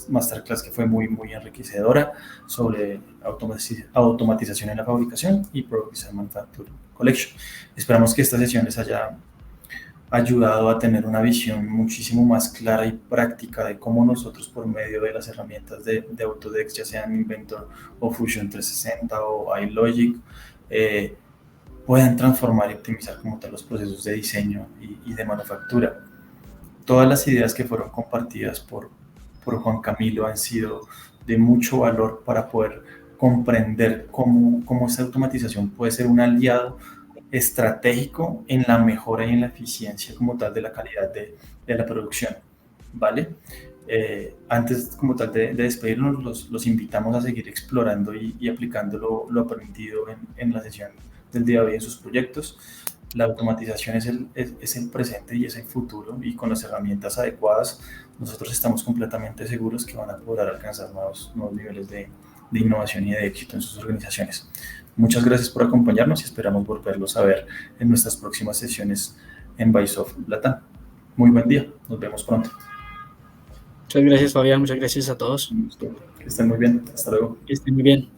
masterclass que fue muy enriquecedora sobre automatización en la fabricación y Product Design Manufacturing Collection. Esperamos que esta sesión les haya ayudado a tener una visión muchísimo más clara y práctica de cómo nosotros, por medio de las herramientas de Autodesk, ya sean Inventor o Fusion 360 o iLogic, puedan transformar y optimizar como tal los procesos de diseño y de manufactura. Todas las ideas que fueron compartidas por Juan Camilo han sido de mucho valor para poder comprender cómo esta automatización puede ser un aliado estratégico en la mejora y en la eficiencia como tal de la calidad de la producción, ¿vale? Antes como tal de despedirnos, los invitamos a seguir explorando y aplicando lo aprendido en la sesión del día de hoy en sus proyectos. La automatización es el presente y es el futuro, y con las herramientas adecuadas nosotros estamos completamente seguros que van a poder alcanzar nuevos niveles de innovación y de éxito en sus organizaciones. Muchas gracias por acompañarnos y esperamos volverlos a ver en nuestras próximas sesiones en Bysoft Latam. Muy buen día, nos vemos pronto. Muchas gracias, Fabián, muchas gracias a todos. Que estén muy bien, hasta luego. Que estén muy bien.